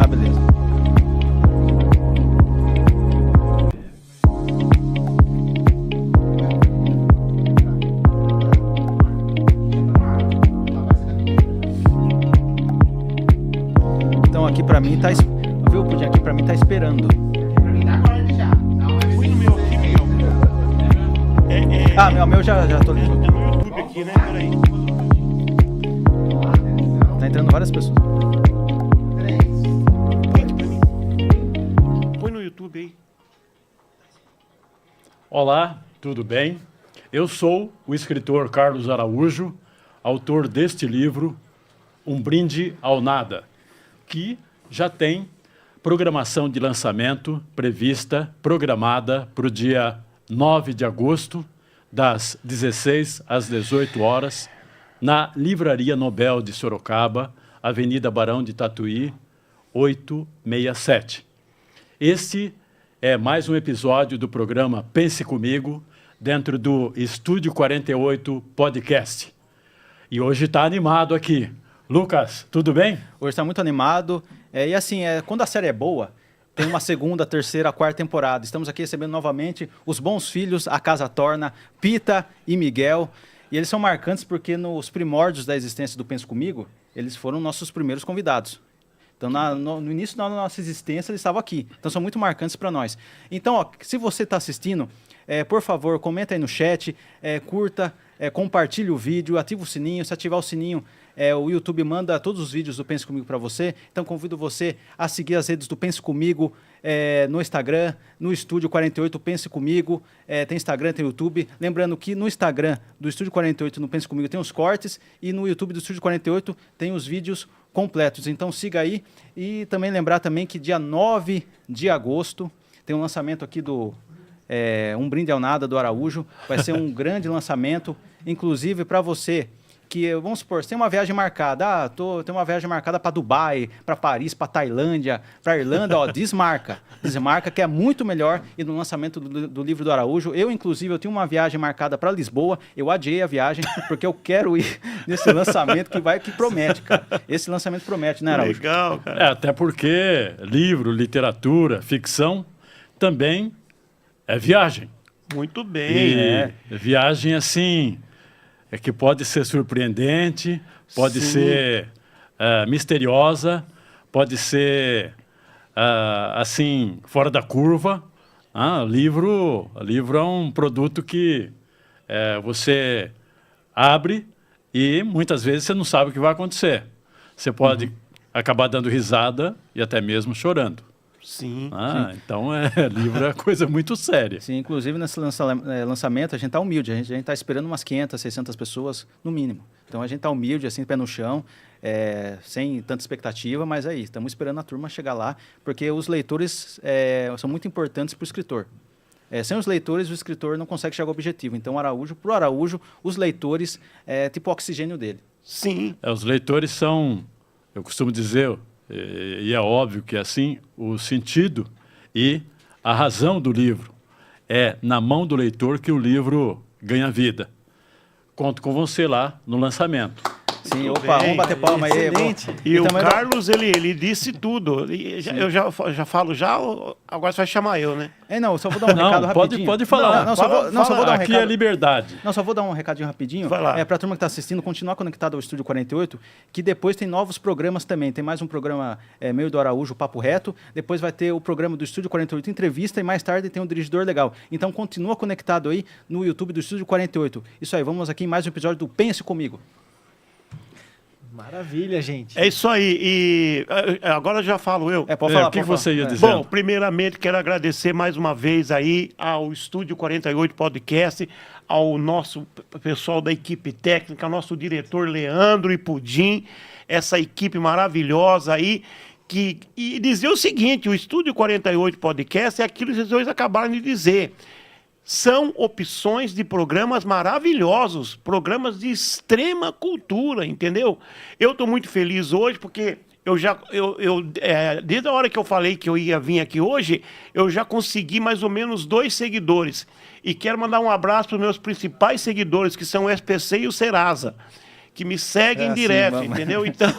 Tá, beleza. Então aqui pra mim tá... Viu, Pudim? Aqui pra mim tá esperando. Fui no meu aqui, Miguel. Ah, meu já tô ali. É no YouTube aqui, né? Peraí. Tá entrando várias pessoas. Põe no YouTube aí. Olá, tudo bem? Eu sou o escritor Carlos Araújo, autor deste livro, Um Brinde ao Nada, que já tem programação de lançamento programada para o dia 9 de agosto, das 16 às 18 horas, na Livraria Nobel de Sorocaba, Avenida Barão de Tatuí, 867. Este é mais um episódio do programa Pense Comigo, dentro do Estúdio 48 Podcast. E hoje está animado aqui. Lucas, tudo bem? Hoje está muito animado. E assim, quando a série é boa, tem uma segunda, terceira, quarta temporada. Estamos aqui recebendo novamente os bons filhos, a Casa Torna, Pita e Miguel. E eles são marcantes porque nos primórdios da existência do Pense Comigo, eles foram nossos primeiros convidados. Então, no início da nossa existência, eles estavam aqui. Então, são muito marcantes para nós. Então, ó, se você está assistindo, por favor, comenta aí no chat, curta, compartilhe o vídeo, ativa o sininho. Se ativar o sininho, o YouTube manda todos os vídeos do Pense Comigo para você. Então, convido você a seguir as redes do Pense Comigo no Instagram, no Estúdio 48 Pense Comigo. Tem Instagram, tem YouTube. Lembrando que no Instagram do Estúdio 48, no Pense Comigo, tem os cortes. E no YouTube do Estúdio 48 tem os vídeos completos. Então, siga aí. E também lembrar também que dia 9 de agosto tem um lançamento aqui do Um Brinde ao Nada, do Araújo. Vai ser um grande lançamento, inclusive para você que, vamos supor, você tem uma viagem marcada, tem uma viagem marcada para Dubai, para Paris, para Tailândia, para Irlanda, ó, desmarca, que é muito melhor. E no lançamento do livro do Araújo, inclusive, tinha uma viagem marcada para Lisboa, eu adiei a viagem, porque eu quero ir nesse lançamento que promete, cara. Esse lançamento promete, né, Araújo? Legal, cara. Até porque livro, literatura, ficção, também é viagem. Muito bem. E viagem, assim, que pode ser surpreendente, pode ser misteriosa, pode ser, assim, fora da curva. Livro é um produto que você abre e muitas vezes você não sabe o que vai acontecer. Você pode acabar dando risada e até mesmo chorando. Sim. Então, livro é coisa muito séria. Sim, inclusive nesse lançamento a gente está humilde, a gente está esperando umas 500, 600 pessoas no mínimo. Então a gente está humilde, assim, pé no chão, sem tanta expectativa, mas aí, estamos esperando a turma chegar lá, porque os leitores são muito importantes para o escritor. Sem os leitores, o escritor não consegue chegar ao objetivo. Então, para o Araújo, os leitores é tipo o oxigênio dele. Sim. Os leitores são, eu costumo dizer, e é óbvio que é assim, o sentido e a razão do livro. É na mão do leitor que o livro ganha vida. Conto com você lá no lançamento. Sim, opa, vamos bater palma aí. Excelente. E o Carlos, ele disse tudo. Eu já falo agora você vai chamar eu, né? Não, eu só vou dar um recado rapidinho. Pode falar. Só vou dar um Aqui recado. é liberdade. Não, só vou dar um recadinho rapidinho. Vai lá. Para a turma que está assistindo, continuar conectado ao Estúdio 48, que depois tem novos programas também. Tem mais um programa meio do Araújo, Papo Reto. Depois vai ter o programa do Estúdio 48 Entrevista e mais tarde tem o Dirigidor Legal. Então continua conectado aí no YouTube do Estúdio 48. Isso aí, vamos aqui em mais um episódio do Pense Comigo. Maravilha, gente. É isso aí. E agora já falo eu. Pode falar. O que você ia dizer? Bom, primeiramente quero agradecer mais uma vez aí ao Estúdio 48 Podcast, ao nosso pessoal da equipe técnica, ao nosso diretor Leandro e Pudim, essa equipe maravilhosa aí, e dizer o seguinte, o Estúdio 48 Podcast é aquilo que vocês dois acabaram de dizer. São opções de programas maravilhosos, programas de extrema cultura, entendeu? Eu estou muito feliz hoje porque desde a hora que eu falei que eu ia vir aqui hoje, eu já consegui mais ou menos 2 seguidores. E quero mandar um abraço para os meus principais seguidores, que são o SPC e o Serasa, que me seguem direto, entendeu? Então,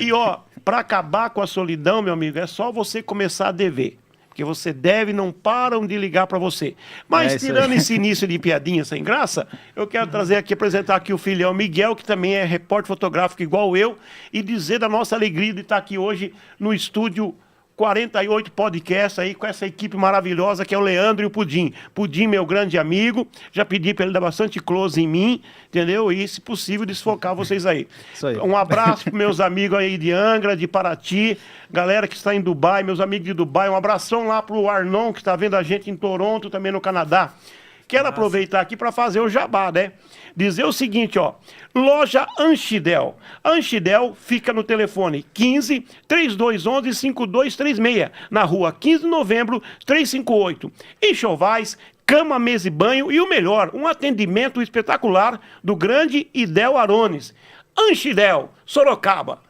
e ó, para acabar com a solidão, meu amigo, é só você começar a dever. Porque você deve, não param de ligar para você. Mas, tirando esse início de piadinha sem graça, eu quero trazer aqui, apresentar aqui o filhão Miguel, que também é repórter fotográfico igual eu, e dizer da nossa alegria de estar aqui hoje no estúdio 48 Podcast aí com essa equipe maravilhosa que é o Leandro e o Pudim. Pudim, meu grande amigo, já pedi para ele dar bastante close em mim, entendeu? E, se possível, desfocar vocês aí. Isso aí. Um abraço para meus amigos aí de Angra, de Paraty, galera que está em Dubai, meus amigos de Dubai, um abração lá para o Arnon, que está vendo a gente em Toronto, também no Canadá. Quero aproveitar aqui para fazer o jabá, né? Dizer o seguinte, ó. Loja Anchidel. Anchidel fica no telefone 15 3211 5236, na rua 15 de novembro, 358. Enxovais, cama, mesa e banho e o melhor, um atendimento espetacular do grande Idel Arones. Anchidel, Sorocaba.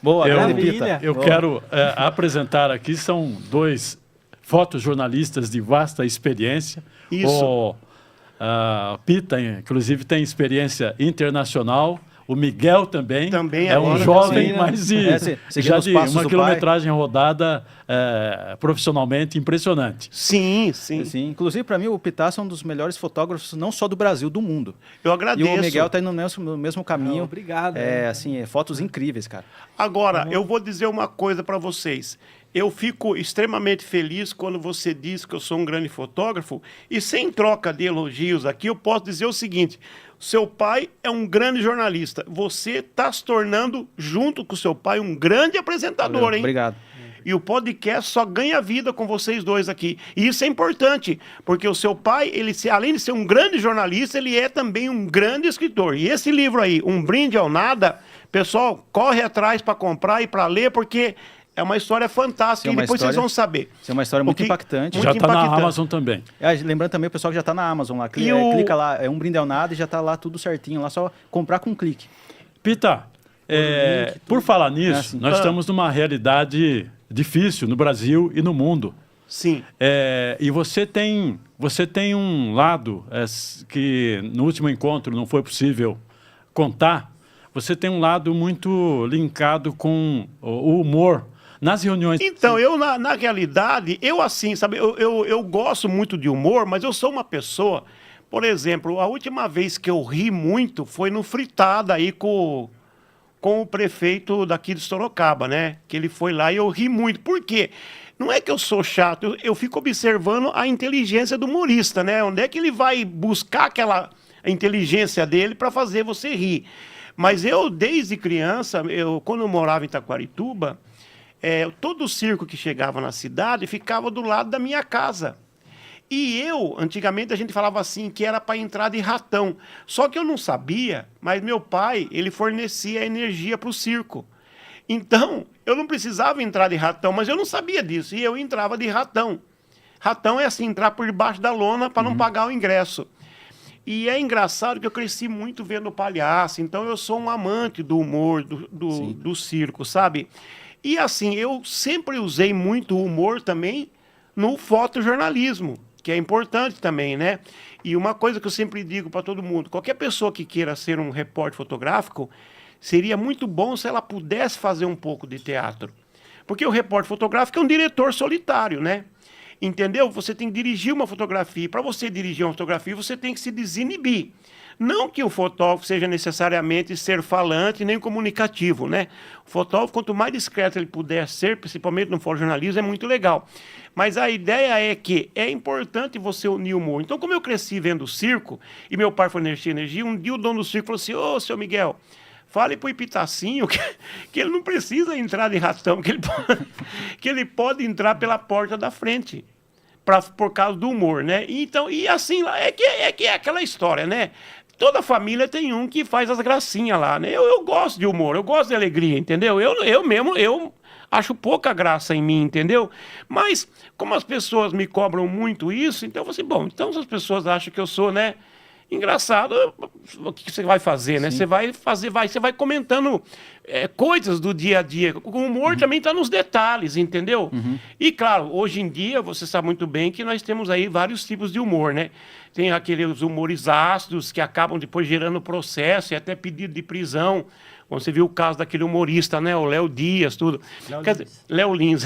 Boa, grande Pita. Eu quero apresentar aqui, são dois fotojornalistas de vasta experiência. Isso. O Pita, inclusive, tem experiência internacional. O Miguel também, é um jovem, sim, né? mas já de uma quilometragem rodada profissionalmente impressionante. Sim, sim. Sim. Inclusive, para mim, o Pitaço é um dos melhores fotógrafos, não só do Brasil, do mundo. Eu agradeço. E o Miguel está indo no mesmo caminho. Obrigado. Fotos incríveis, cara. Agora, eu vou dizer uma coisa para vocês. Eu fico extremamente feliz quando você diz que eu sou um grande fotógrafo e, sem troca de elogios aqui, eu posso dizer o seguinte: seu pai é um grande jornalista. Você está se tornando, junto com seu pai, um grande apresentador, Valeu, hein? obrigado. E o podcast só ganha vida com vocês dois aqui. E isso é importante, porque o seu pai, além de ser um grande jornalista, ele é também um grande escritor. E esse livro aí, Um Brinde ao Nada, pessoal, corre atrás para comprar e para ler, porque é uma história fantástica e depois vocês vão saber. Isso é uma história muito impactante. Já está na Amazon também. Lembrando também, o pessoal que já está na Amazon lá. Clica lá, Um Brinde ao Nada e já está lá tudo certinho. Lá só comprar com um clique. Pita, por falar nisso, nós estamos numa realidade difícil no Brasil e no mundo. Sim. E você tem um lado que no último encontro não foi possível contar. Você tem um lado muito linkado com o humor nas reuniões. Então, eu, na realidade, sabe, eu gosto muito de humor, mas eu sou uma pessoa, por exemplo, a última vez que eu ri muito foi no Fritada aí com o prefeito daqui de Sorocaba, né? Que ele foi lá e eu ri muito. Por quê? Não é que eu sou chato, eu fico observando a inteligência do humorista, né? Onde é que ele vai buscar a inteligência dele para fazer você rir? Mas eu, desde criança, quando eu morava em Taquarituba, todo o circo que chegava na cidade ficava do lado da minha casa. E antigamente a gente falava assim, que era para entrar de ratão. Só que eu não sabia, mas meu pai, ele fornecia energia para o circo. Então, eu não precisava entrar de ratão, mas eu não sabia disso. E eu entrava de ratão. Ratão é assim, entrar por debaixo da lona para não pagar o ingresso. E é engraçado que eu cresci muito vendo palhaço, então eu sou um amante do humor, do circo, sabe? E assim, eu sempre usei muito o humor também no fotojornalismo, que é importante também, né? E uma coisa que eu sempre digo para todo mundo, qualquer pessoa que queira ser um repórter fotográfico, seria muito bom se ela pudesse fazer um pouco de teatro. Porque o repórter fotográfico é um diretor solitário, né? Entendeu? Você tem que dirigir uma fotografia. Para você dirigir uma fotografia, você tem que se desinibir. Não que o fotógrafo seja necessariamente ser falante nem comunicativo, né? O fotógrafo, quanto mais discreto ele puder ser, principalmente no fotojornalismo, é muito legal. Mas a ideia é que é importante você unir o humor. Então, como eu cresci vendo circo, e meu pai foi energia, um dia o dono do circo falou assim: ô, seu Miguel, fale pro Ipitacinho que ele não precisa entrar de ratão, que ele pode entrar pela porta da frente, por causa do humor, né? Então, e assim, é aquela história, né? Toda família tem um que faz as gracinhas lá, né? Eu gosto de humor, eu gosto de alegria, entendeu? Eu mesmo acho pouca graça em mim, entendeu? Mas, como as pessoas me cobram muito isso, então eu falei assim, bom, então se as pessoas acham que eu sou, né, engraçado, o que você vai fazer, né? Você vai comentando coisas do dia a dia. O humor também está nos detalhes, entendeu? E, claro, hoje em dia, você sabe muito bem que nós temos aí vários tipos de humor, né? Tem aqueles humores ácidos que acabam depois gerando processo e até pedido de prisão. Quando você viu o caso daquele humorista, né? O Léo Dias, tudo. Léo Lins.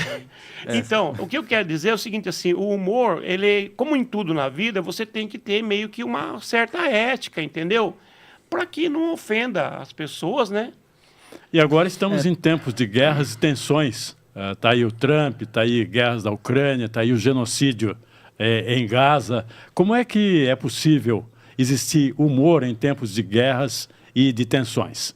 Então, o que eu quero dizer é o seguinte, assim, o humor, ele, como em tudo na vida, você tem que ter meio que uma certa ética, entendeu? Para que não ofenda as pessoas, né? E agora estamos em tempos de guerras e tensões. Está aí o Trump, está aí guerras da Ucrânia, está aí o genocídio em Gaza. Como é que é possível existir humor em tempos de guerras e de tensões?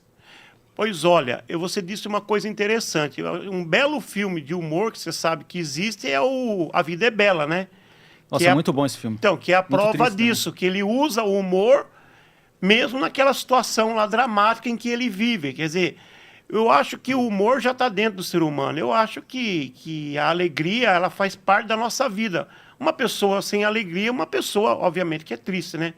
Pois olha, você disse uma coisa interessante. Um belo filme de humor que você sabe que existe é A Vida é Bela, né? Nossa, é muito bom esse filme. Então, que é a Muito prova triste disso, que ele usa o humor mesmo naquela situação lá dramática em que ele vive. Quer dizer, eu acho que o humor já está dentro do ser humano. Eu acho que a alegria, ela faz parte da nossa vida. Uma pessoa sem alegria é uma pessoa, obviamente, que é triste, né?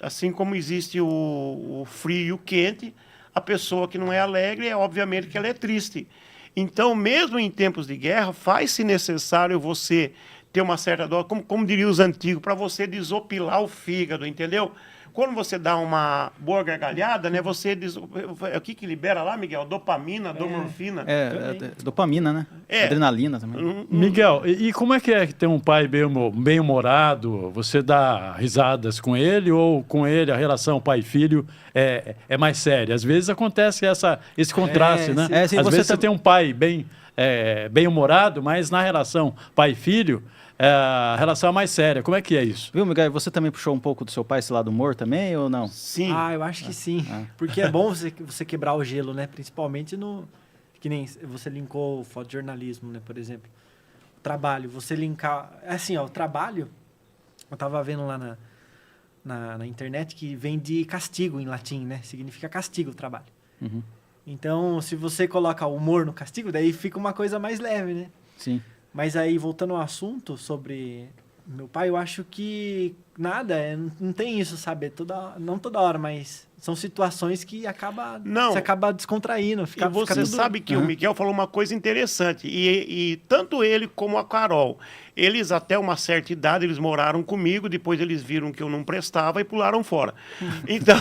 Assim como existe o frio e o quente, a pessoa que não é alegre, obviamente que ela é triste. Então, mesmo em tempos de guerra, faz-se necessário você ter uma certa dose, como diriam os antigos, para você desopilar o fígado, entendeu? Quando você dá uma boa gargalhada, né, o que libera lá, Miguel? Dopamina, dormorfina? Dopamina, né? Adrenalina também. Miguel, e como é que ter um pai bem-humorado? Você dá risadas com ele ou com ele a relação pai-filho é mais séria? Às vezes acontece esse contraste, né? Sim, Às vezes você tem um pai bem-humorado, mas na relação pai-filho, a relação é mais séria. Como é que é isso? Viu, Miguel? Você também puxou um pouco do seu pai, esse lado humor também, ou não? Sim. Eu acho que sim. Porque é bom você quebrar o gelo, né? Principalmente no... Que nem você linkou o fotojornalismo, né? Por exemplo. O trabalho. Você linkar... Assim, ó, o trabalho... Eu tava vendo lá na internet que vem de castigo em latim, né? Significa castigo o trabalho. Então, se você coloca humor no castigo, daí fica uma coisa mais leve, né? Sim. Mas aí, voltando ao assunto sobre meu pai, eu acho que não tem isso, sabe? Não toda hora, mas são situações que você acaba descontraindo. E você sabe que o Miguel falou uma coisa interessante, e tanto ele como a Carol, eles até uma certa idade, eles moraram comigo, depois eles viram que eu não prestava e pularam fora. Então,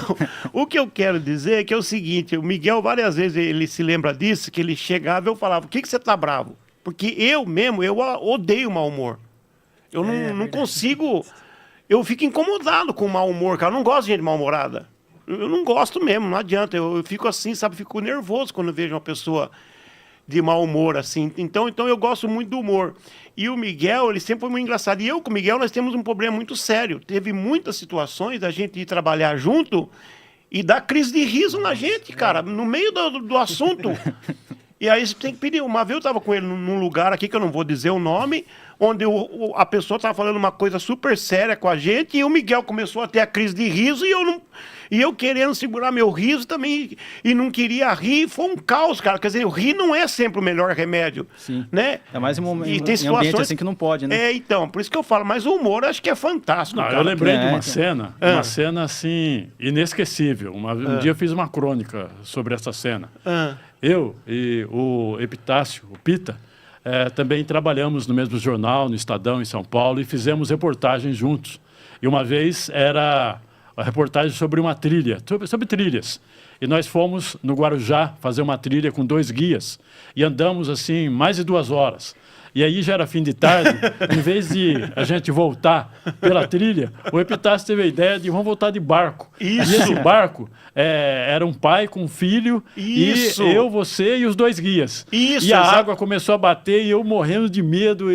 o que eu quero dizer é que é o seguinte, o Miguel várias vezes ele se lembra disso, que ele chegava e eu falava, o que você tá bravo? Porque eu odeio mau humor. Eu não consigo... Eu fico incomodado com o mau humor, cara. Eu não gosto de gente mal-humorada. Eu não gosto mesmo, não adianta. Eu fico assim, sabe? Fico nervoso quando vejo uma pessoa de mau humor, assim. Então eu gosto muito do humor. E o Miguel, ele sempre foi muito engraçado. E eu com o Miguel, nós temos um problema muito sério. Teve muitas situações da gente ir trabalhar junto e dar crise de riso na gente, cara. No meio do assunto... E aí você tem que pedir. Uma vez eu estava com ele num lugar aqui, que eu não vou dizer o nome, onde a pessoa estava falando uma coisa super séria com a gente, e o Miguel começou a ter a crise de riso, e eu querendo segurar meu riso também, e não queria rir. Foi um caos, cara. Quer dizer, o rir não é sempre o melhor remédio. Sim. Né? É mais em situações ambiente assim que não pode, né? Então, por isso que eu falo, mas o humor acho que é fantástico. Eu lembrei de uma cena assim, inesquecível. Um dia eu fiz uma crônica sobre essa cena. Eu e o Epitácio, o Pita, também trabalhamos no mesmo jornal, no Estadão, em São Paulo, e fizemos reportagens juntos. E uma vez era a reportagem sobre uma trilha, sobre trilhas. E nós fomos no Guarujá fazer uma trilha com 2 guias. E andamos, assim, mais de 2 horas. E aí já era fim de tarde, em vez de a gente voltar pela trilha, o Epitácio teve a ideia de vamos voltar de barco. Isso. E esse barco era um pai com um filho, Isso. e eu, você e os 2 guias. Isso, e a água começou a bater e eu morrendo de medo,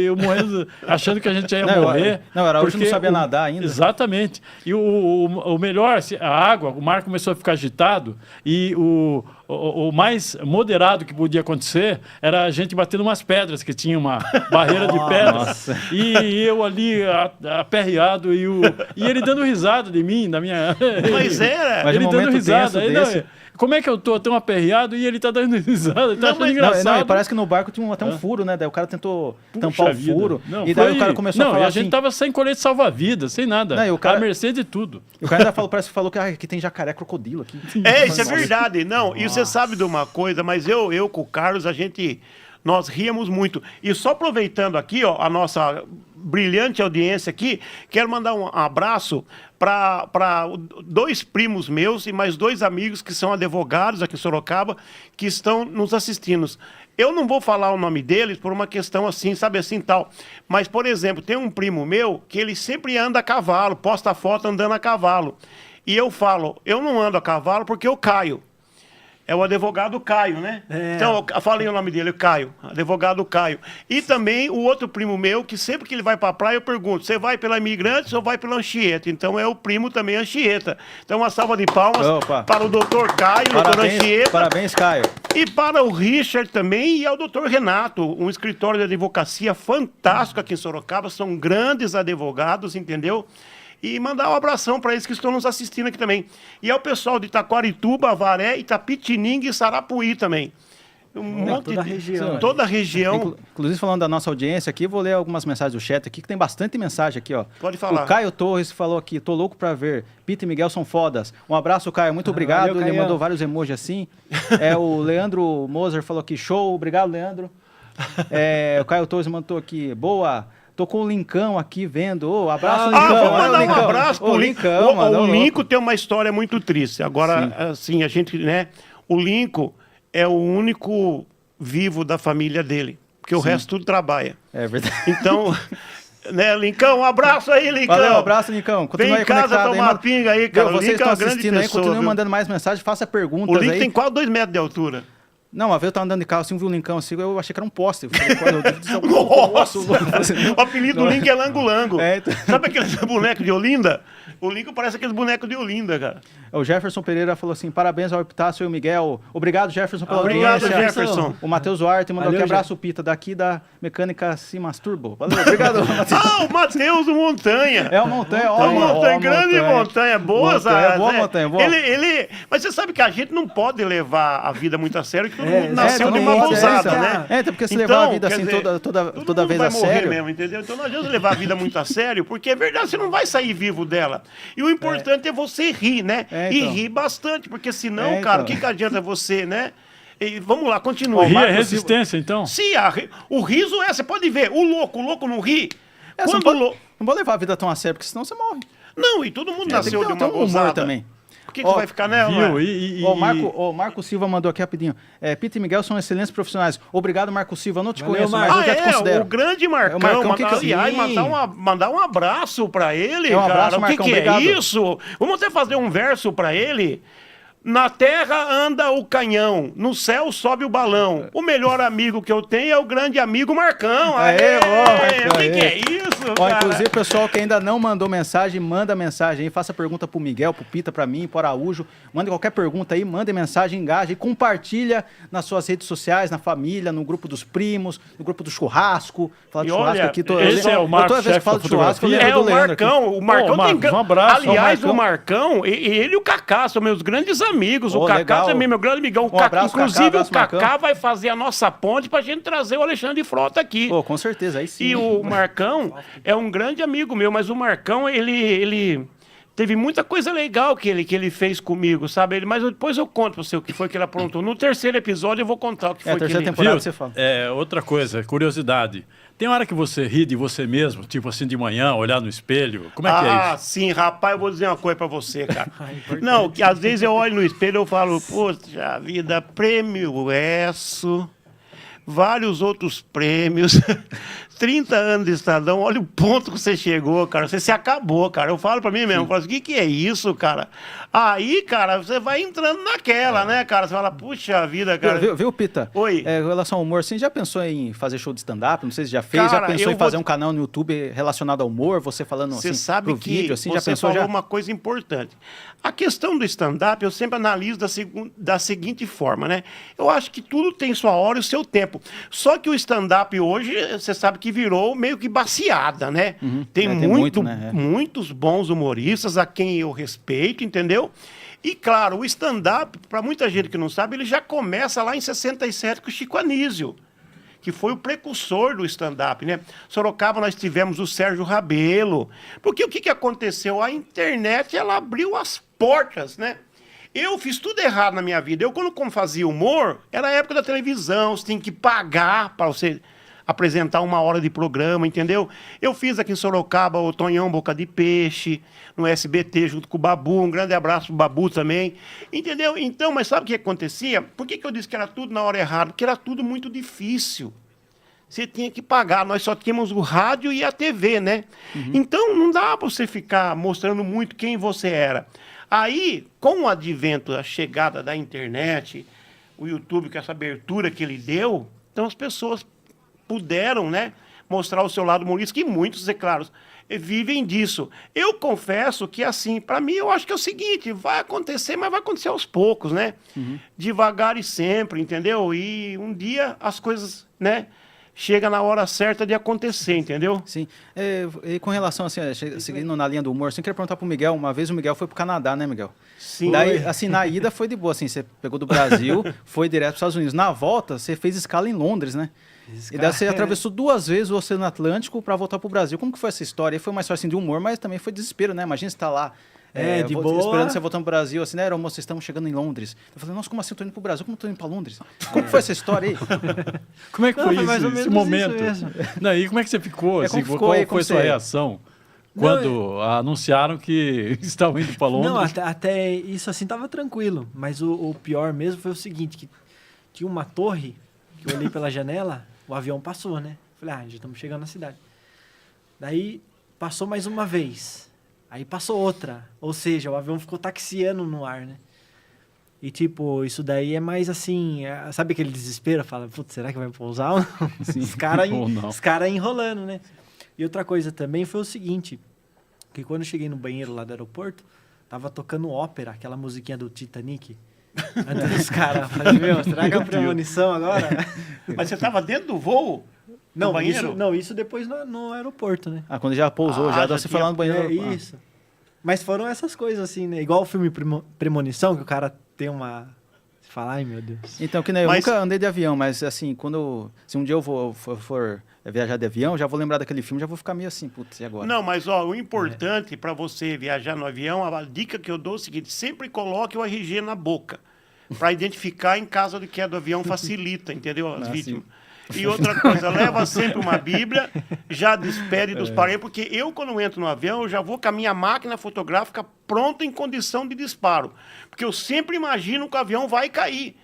achando que a gente ia morrer. Não, Araújo não sabia nadar ainda. Exatamente. E o melhor, a água, o mar começou a ficar agitado e o mais moderado que podia acontecer era a gente batendo umas pedras, que tinha uma barreira de pedras. E eu ali aperreado e ele dando risada de mim, da minha... Mas era. Mas ele dando risada. Desse... Como é que eu tô tão aperreado e ele tá dando risada? Ele tá achando engraçado. Não, parece que no barco tinha até um furo, né? Daí o cara tentou tampar o furo. Não, e daí o cara começou a falar e a assim... gente tava sem colete salva-vidas, sem nada. Não, e o cara... À mercê de tudo. E o cara ainda parece que falou que aqui tem jacaré crocodilo aqui. Isso é verdade. Não, e você sabe de uma coisa, mas eu com o Carlos, nós ríamos muito. E só aproveitando aqui, ó, a nossa brilhante audiência aqui. Quero mandar um abraço para 2 primos meus e mais 2 amigos que são advogados aqui em Sorocaba, que estão nos assistindo. Eu não vou falar o nome deles por uma questão assim, sabe assim, tal. Mas, por exemplo, tem um primo meu que ele sempre anda a cavalo, posta foto andando a cavalo. E eu falo, eu não ando a cavalo porque eu caio. É o advogado Caio, né? Então, eu falei o nome dele, o Caio, advogado Caio. E também o outro primo meu, que sempre que ele vai para a praia, eu pergunto, você vai pela Imigrantes ou vai pela Anchieta? Então, é o primo também Anchieta. Então, uma salva de palmas para o doutor Caio, doutor Anchieta. Parabéns, Caio. E para o Richard também e ao doutor Renato, um escritório de advocacia fantástico aqui em Sorocaba, são grandes advogados, entendeu? E mandar um abração para eles que estão nos assistindo aqui também. E ao pessoal de Itaquarituba, Avaré, Itapetininga e Sarapuí também. Toda a região. Toda a região. Inclusive, falando da nossa audiência aqui, vou ler algumas mensagens do chat aqui, que tem bastante mensagem aqui, ó. Pode falar. O Caio Torres falou aqui, tô louco pra ver. Pita e Miguel são fodas. Um abraço, Caio, muito obrigado. Valeu, Ele Caião. mandou vários emojis assim. O Leandro Moser falou aqui, show, obrigado, Leandro. O Caio Torres mandou aqui, boa. Tô com o Lincão aqui vendo. Abraço, Lincão. Vou mandar um Lincão. abraço pro Lincão. O Lincoln tem uma história muito triste. Agora, assim, a gente, né? O Lincoln é o único vivo da família dele, porque o resto tudo trabalha. É verdade. Então, né, Lincão, um abraço aí, Lincão. Valeu, um abraço, Lincão. Continua Vem aí em casa conectado tomar aí, pinga aí, cara. Vocês O Lincoln estão é uma grande assistindo aí, pessoa, continuem viu? mandando mais mensagens, faça perguntas O Lincoln aí. tem quase 2 metros de altura. Não, uma vez eu tava andando de carro assim, vi o Lincão assim, eu achei que era um poste. Eu falei, Nossa! O apelido do Lincoln é Lango Lango. Então. Sabe aqueles bonecos de Olinda? O Lincoln parece aqueles bonecos de Olinda, cara. O Jefferson Pereira falou assim, parabéns ao Epitácio e o Miguel. Obrigado, Jefferson, pela Obrigado, audiência. Jefferson. O Matheus Duarte mandou Valeu, aqui, abraço, Pita, daqui da Mecânica Simas Turbo. Valeu, obrigado, Matheus. O Matheus do Montanha. É o Montanha, Ó, Montanha, grande Montanha, boa, Montanha, boa, né? Montanha, boa. Mas você sabe que a gente não pode levar a vida muito a sério, que todo mundo É, nasceu todo de uma mundo, bolsada, é, né? então, porque se levar a vida quer assim dizer, toda todo vez mundo a vai morrer sério... mesmo, entendeu? Então não adianta levar a vida muito a sério, porque é verdade, você não vai sair vivo dela. E o importante é você rir, né? E então. rir bastante, porque senão, Então. cara, o que adianta você, né? E vamos lá, continua. Rir é Marcos resistência, então. Silva. Sim, o riso você pode ver, o louco não ri. Você Quando não pode levar a vida tão a sério, porque senão você morre. Não, e todo mundo Tem nasceu que de ter uma um humor gozada. também. Por que vai ficar nela? Viu? Não é? O Marco Silva mandou aqui rapidinho. Pita e Miguel são excelentes profissionais. Obrigado, Marco Silva. Eu não te Valeu, conheço, Marco. mas eu já te considero. O grande Marcão. É o Marcão, Aliás, Sim. mandar um abraço pra ele, Um abraço, cara. Marcão, O que obrigado. é isso? Vamos até fazer um verso pra ele. Na terra anda o canhão, no céu sobe o balão. O melhor amigo que eu tenho é o grande amigo Marcão. Aê, ó, Marcão, o que aê. é isso, Ó, cara? inclusive, pessoal que ainda não mandou mensagem, manda mensagem aí, faça pergunta pro Miguel, pro Pita, pra mim, pro Araújo. Mande qualquer pergunta aí, mande mensagem, engaje, compartilha nas suas redes sociais, na família, no grupo dos primos, no grupo do churrasco. Falar de E churrasco olha, aqui. esse é o Marco, toda vez que chefe falo da de churrasco, eu lembro É do o Leandro aqui. Marcão. O Marcão Ô, Marcos, tem... um abraço, Aliás, Marcão. o Marcão, ele e o Kaká são meus grandes amigos. O Ô, Kaká legal. também, meu grande amigão. Um abraço, Kaká, Inclusive, abraço, o Kaká Marcão. vai fazer a nossa ponte pra gente trazer o Alexandre Frota aqui. Pô, com certeza, aí sim. E o Marcão é um grande amigo meu, mas o Marcão, ele teve muita coisa legal que ele fez comigo, sabe? Mas depois eu conto pra você o que foi que ele aprontou. No terceiro episódio eu vou contar o que foi a que terceira ele... temporada Viu? você fala. Outra coisa, curiosidade. Tem hora que você ri de você mesmo, tipo assim, de manhã, olhar no espelho? Como é que é isso? Sim, rapaz, eu vou dizer uma coisa pra você, cara. Não, que às vezes eu olho no espelho e eu falo, poxa vida, prêmio ESSO, vários outros prêmios, 30 anos de Estadão, olha o ponto que você chegou, cara, você se acabou, cara. Eu falo pra mim mesmo, eu falo assim, o que é isso, cara? Aí, cara, você vai entrando naquela, né, cara? Você fala, puxa vida, cara. Viu, Pita? Oi. Em relação ao humor, você já pensou em fazer show de stand-up? Não sei se já fez. Cara, já pensou eu em fazer vou- um canal no YouTube relacionado ao humor? Você falando Você assim, sabe pro que vídeo, assim, você já pensou falou já? uma coisa importante. A questão do stand-up eu sempre analiso da seguinte forma, né? Eu acho que tudo tem sua hora e o seu tempo. Só que o stand-up hoje, você sabe que virou meio que baciada, né? Tem, tem muito, né? É. muitos bons humoristas a quem eu respeito, entendeu? E claro, o stand-up, para muita gente que não sabe, ele já começa lá em 67 com o Chico Anísio, que foi o precursor do stand-up, né? Sorocaba nós tivemos o Sérgio Rabelo. Porque o que aconteceu? A internet, ela abriu as portas, né? Eu fiz tudo errado na minha vida. Eu, quando fazia humor, era a época da televisão, você tinha que pagar para você apresentar 1 hora de programa, entendeu? Eu fiz aqui em Sorocaba o Tonhão Boca de Peixe, no SBT, junto com o Babu. Um grande abraço pro Babu também. Entendeu? Então, mas sabe o que acontecia? Por que eu disse que era tudo na hora errada? Porque era tudo muito difícil. Você tinha que pagar. Nós só tínhamos o rádio e a TV, né? Então, não dá para você ficar mostrando muito quem você era. Aí, com o advento, a chegada da internet, o YouTube, com essa abertura que ele deu, então as pessoas puderam, né, mostrar o seu lado humorístico, e muitos, é claro, vivem disso. Eu confesso que, assim, para mim, eu acho que é o seguinte, vai acontecer, mas vai acontecer aos poucos, né? Devagar e sempre, entendeu? E um dia as coisas, né, chega na hora certa de acontecer, entendeu? Sim. E com relação, assim, seguindo na linha do humor, assim, queria perguntar pro Miguel, uma vez o Miguel foi pro Canadá, né, Miguel? Sim. Daí, assim, na ida foi de boa, assim, você pegou do Brasil, foi direto pros Estados Unidos. Na volta, você fez escala em Londres, né? E daí você atravessou 2 vezes o Oceano Atlântico para voltar pro Brasil. Como que foi essa história? E foi uma história, assim, de humor, mas também foi desespero, né? Imagina você tá lá, de boa. esperando você voltando pro Brasil, assim, né? Moça, estamos chegando em Londres. Eu falei, nossa, como assim eu tô indo pro Brasil? Como eu tô indo pra Londres? Como que foi essa história aí? Como é que Não, foi foi mais ou esse menos momento? isso mesmo. Não, e como é que você ficou? Assim, como ficou qual aí, foi a sua como você- reação quando anunciaram que estavam indo para Londres? Não, até isso assim tava tranquilo. Mas o pior mesmo foi o seguinte, que tinha uma torre, que eu olhei pela janela, o avião passou, né? Falei, já estamos chegando na cidade. Daí passou mais uma vez. Aí passou outra. Ou seja, o avião ficou taxiando no ar, né? E tipo, isso daí é mais assim, sabe aquele desespero? Fala, putz, será que vai pousar ou não? Os caras Ou não. enrolando, né? E outra coisa também foi o seguinte, que quando eu cheguei no banheiro lá do aeroporto, tava tocando ópera, aquela musiquinha do Titanic. Antes dos caras, falei, meu, será que é uma premonição agora? Mas você estava dentro do voo? No Não, banheiro? isso depois no aeroporto, né? Ah, quando já pousou, Ah, já, já daí você tinha- foi lá no banheiro. É isso. Mas foram essas coisas assim, né? Igual o filme Premonição, que o cara tem uma... Você fala, ai meu Deus. Então, que nem eu Mas- nunca andei de avião, mas assim, se um dia eu for viajar de avião, já vou lembrar daquele filme, já vou ficar meio assim, putz, e agora? Não, mas ó, o importante para você viajar no avião, a dica que eu dou é o seguinte: sempre coloque o RG na boca, para identificar em caso de queda do avião, facilita, entendeu? As Ah, vítimas. E outra coisa, leva sempre uma Bíblia, já despede dos parentes, porque eu, quando entro no avião, eu já vou com a minha máquina fotográfica pronta em condição de disparo. Porque eu sempre imagino que o avião vai cair.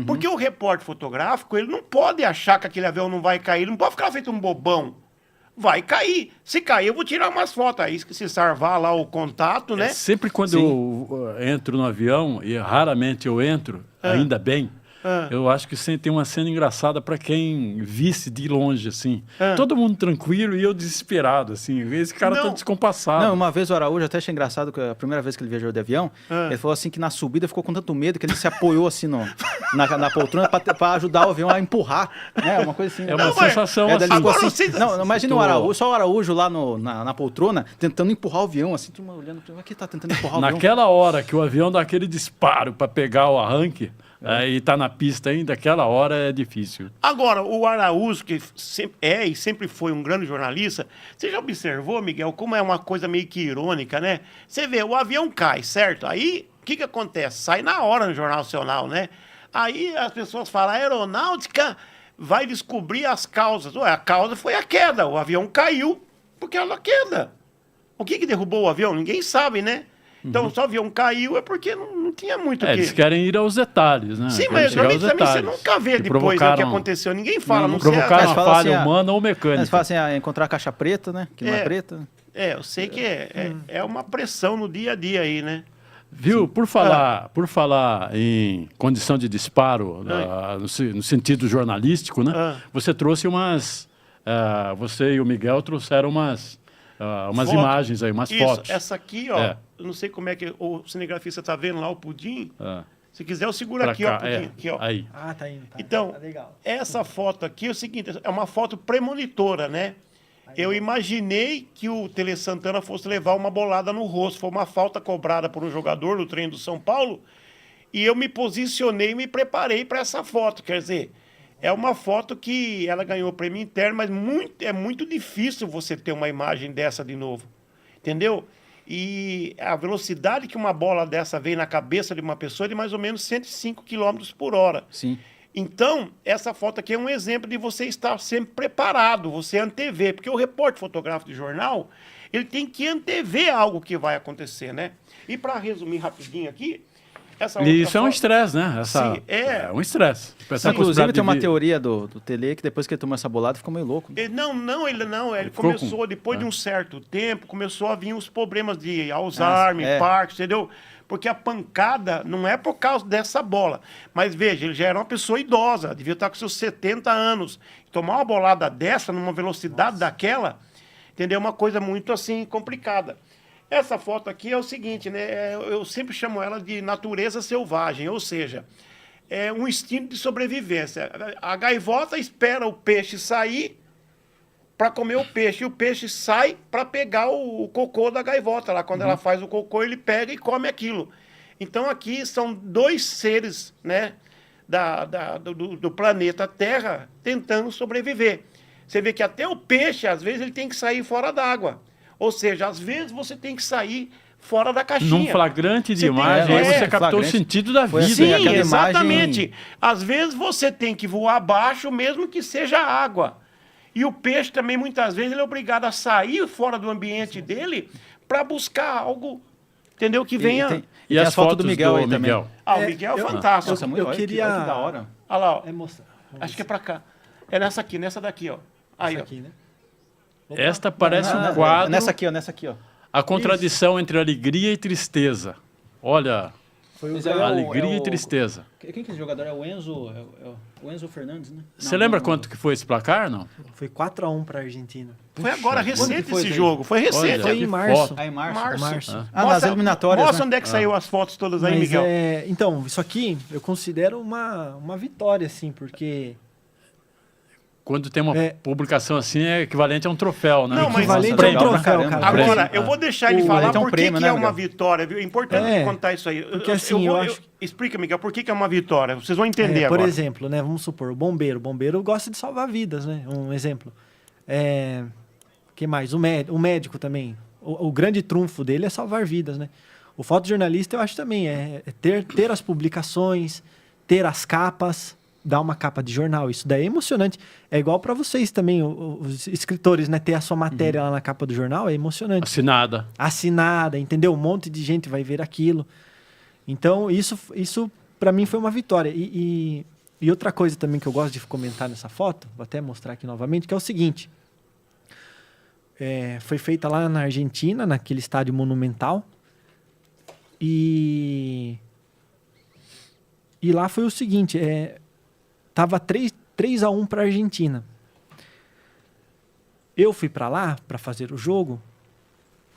Porque o repórter fotográfico, ele não pode achar que aquele avião não vai cair, ele não pode ficar feito um bobão. Vai cair. Se cair, eu vou tirar umas fotos. Aí, se salvar lá o contato, né? Sempre quando eu entro no avião, e raramente eu entro, ainda bem, eu acho que tem uma cena engraçada para quem visse de longe, assim. Todo mundo tranquilo e eu desesperado, assim. Esse cara tá Não. descompassado. Não, uma vez o Araújo, até achei engraçado, que a primeira vez que ele viajou de avião, ele falou assim que na subida ficou com tanto medo que ele se apoiou assim na poltrona pra ajudar o avião a empurrar, né? Uma coisa assim. É uma Não, mas- sensação daí ele assim. ficou Agora assim, vocês- não, imagina o Tô- Araújo, só o Araújo lá na poltrona, tentando empurrar o avião, assim, todo mundo olhando, aqui tá tentando empurrar o avião. Naquela hora que o avião dá aquele disparo para pegar o arranque, e tá na pista ainda, aquela hora é difícil. Agora, o Araújo, que e sempre foi um grande jornalista, você já observou, Miguel, como é uma coisa meio que irônica, né? Você vê, o avião cai, certo? Aí, o que acontece? Sai na hora no Jornal Nacional, né? Aí as pessoas falam, a aeronáutica vai descobrir as causas. Ué, a causa foi a queda, o avião caiu porque era queda. O que derrubou o avião? Ninguém sabe, né? Então, se o avião caiu é porque não tinha muito o que... Eles querem ir aos detalhes, né? Sim, Querem mas chegar aos também você detalhes. nunca vê Que depois o que provocaram- aconteceu. Ninguém fala, Não, não sei. provocaram Mas uma fala falha assim, humana ou Eles mecânica. falam assim, encontrar a caixa preta, né? Que não é É. preta. Eu sei que é uma pressão no dia a dia aí, né? Viu? Por falar em condição de disparo, no sentido jornalístico, né? Você trouxe você e o Miguel trouxeram umas Foto. imagens aí, umas Isso, fotos. essa aqui, ó, É. eu não sei como é que o cinegrafista tá vendo lá o pudim. Ah, Se quiser, eu seguro pra aqui, ó, cá, pudim. Aqui, ó. Aí. Ah, tá indo. Tá, Então, tá legal. essa foto aqui é o seguinte, é uma foto premonitora, né? Eu imaginei que o Tele Santana fosse levar uma bolada no rosto. Foi uma falta cobrada por um jogador do treino do São Paulo. E eu me posicionei e me preparei para essa foto. Quer dizer, é uma foto que ela ganhou prêmio interno, mas é muito difícil você ter uma imagem dessa de novo. Entendeu? E a velocidade que uma bola dessa vem na cabeça de uma pessoa é de mais ou menos 105 km por hora. Sim. Então, essa foto aqui é um exemplo de você estar sempre preparado, você antever, porque o repórter fotográfico de jornal, ele tem que antever algo que vai acontecer, né? E para resumir rapidinho aqui, essa outra E isso é um foto- estresse, né? Sim, é. um estresse. Pensar a Inclusive, possibilidade tem uma de- teoria do Tele que depois que ele tomou essa bolada, ficou meio louco. Ele Ele ficou começou, depois de um certo tempo, começou a vir os problemas de Alzheimer, é. Parkinson, entendeu? Porque a pancada não é por causa dessa bola. Mas veja, ele já era uma pessoa idosa, devia estar com seus 70 anos. Tomar uma bolada dessa, numa velocidade daquela, entendeu? É uma coisa muito assim complicada. Essa foto aqui é o seguinte, né? Eu sempre chamo ela de natureza selvagem, ou seja, é um instinto de sobrevivência. A gaivota espera o peixe sair para comer o peixe, e o peixe sai para pegar o cocô da gaivota lá. Quando ela faz o cocô, ele pega e come aquilo. Então aqui são dois seres, né, do planeta Terra tentando sobreviver. Você vê que até o peixe, às vezes, ele tem que sair fora d'água. Ou seja, às vezes você tem que sair fora da caixinha. Num flagrante de Você tem- imagem, aí é, você captou o flagrante. sentido da Foi vida. assim, Sim, aquela exatamente. imagem- Às vezes você tem que voar abaixo, mesmo que seja água. E o peixe também, muitas vezes, ele é obrigado a sair fora do ambiente dele para buscar algo, entendeu? Que venha... E tem as as fotos fotos do Miguel aí também. Miguel? Ah, o Miguel é fantástico. Nossa, muito, eu olha que- queria- olha que da hora. Olha lá, ó. É mostrar. Acho que é pra cá. É nessa aqui, nessa daqui, ó. Aí, Isso ó. aqui, né? Esta parece Não, um não, quadro, Nessa aqui, ó, nessa aqui, ó. a contradição entre alegria e tristeza. Olha, Foi o Esse aí é o- alegria é e o- tristeza. Quem que é esse jogador? É o Enzo, o Enzo Fernandes, né? Você lembra quanto que foi esse placar, não? Foi 4-1 para a Argentina. Foi agora, recente foi esse isso aí? jogo. Foi recente. Olha, Foi que em março. foto. Ah, em março. Março. Março. Ah, nas eliminatórias, Mostra né? onde é que saiu as fotos todas aí, Mas, Miguel. então, isso aqui eu considero uma vitória, assim, porque Quando tem uma É. publicação assim, é equivalente a um troféu, né? Não, mas- equivalente Nossa, a um legal pra troféu, caramba. cara. Agora, prêmio. eu vou deixar ele O- falar ele tem um por que prêmio, que né, é uma Miguel? vitória, viu? É importante É, contar isso aí. porque assim, eu acho- Explica, Miguel, por que é uma vitória? Vocês vão entender por agora. exemplo, né, vamos supor, o bombeiro gosta de salvar vidas, né? Um exemplo. Que mais? O médico também. O grande trunfo dele é salvar vidas, né? O fotojornalista, eu acho também, é ter as publicações, ter as capas, dar uma capa de jornal. Isso daí é emocionante. É igual para vocês também, os escritores, né? Ter a sua matéria lá na capa do jornal é emocionante. Assinada. Assinada, entendeu? Um monte de gente vai ver aquilo. Então, isso para mim foi uma vitória. E outra coisa também que eu gosto de comentar nessa foto, vou até mostrar aqui novamente, que é o seguinte. Foi feita lá na Argentina, naquele estádio monumental. E lá foi o seguinte, tava 3-1 para a Argentina. Eu fui para lá para fazer o jogo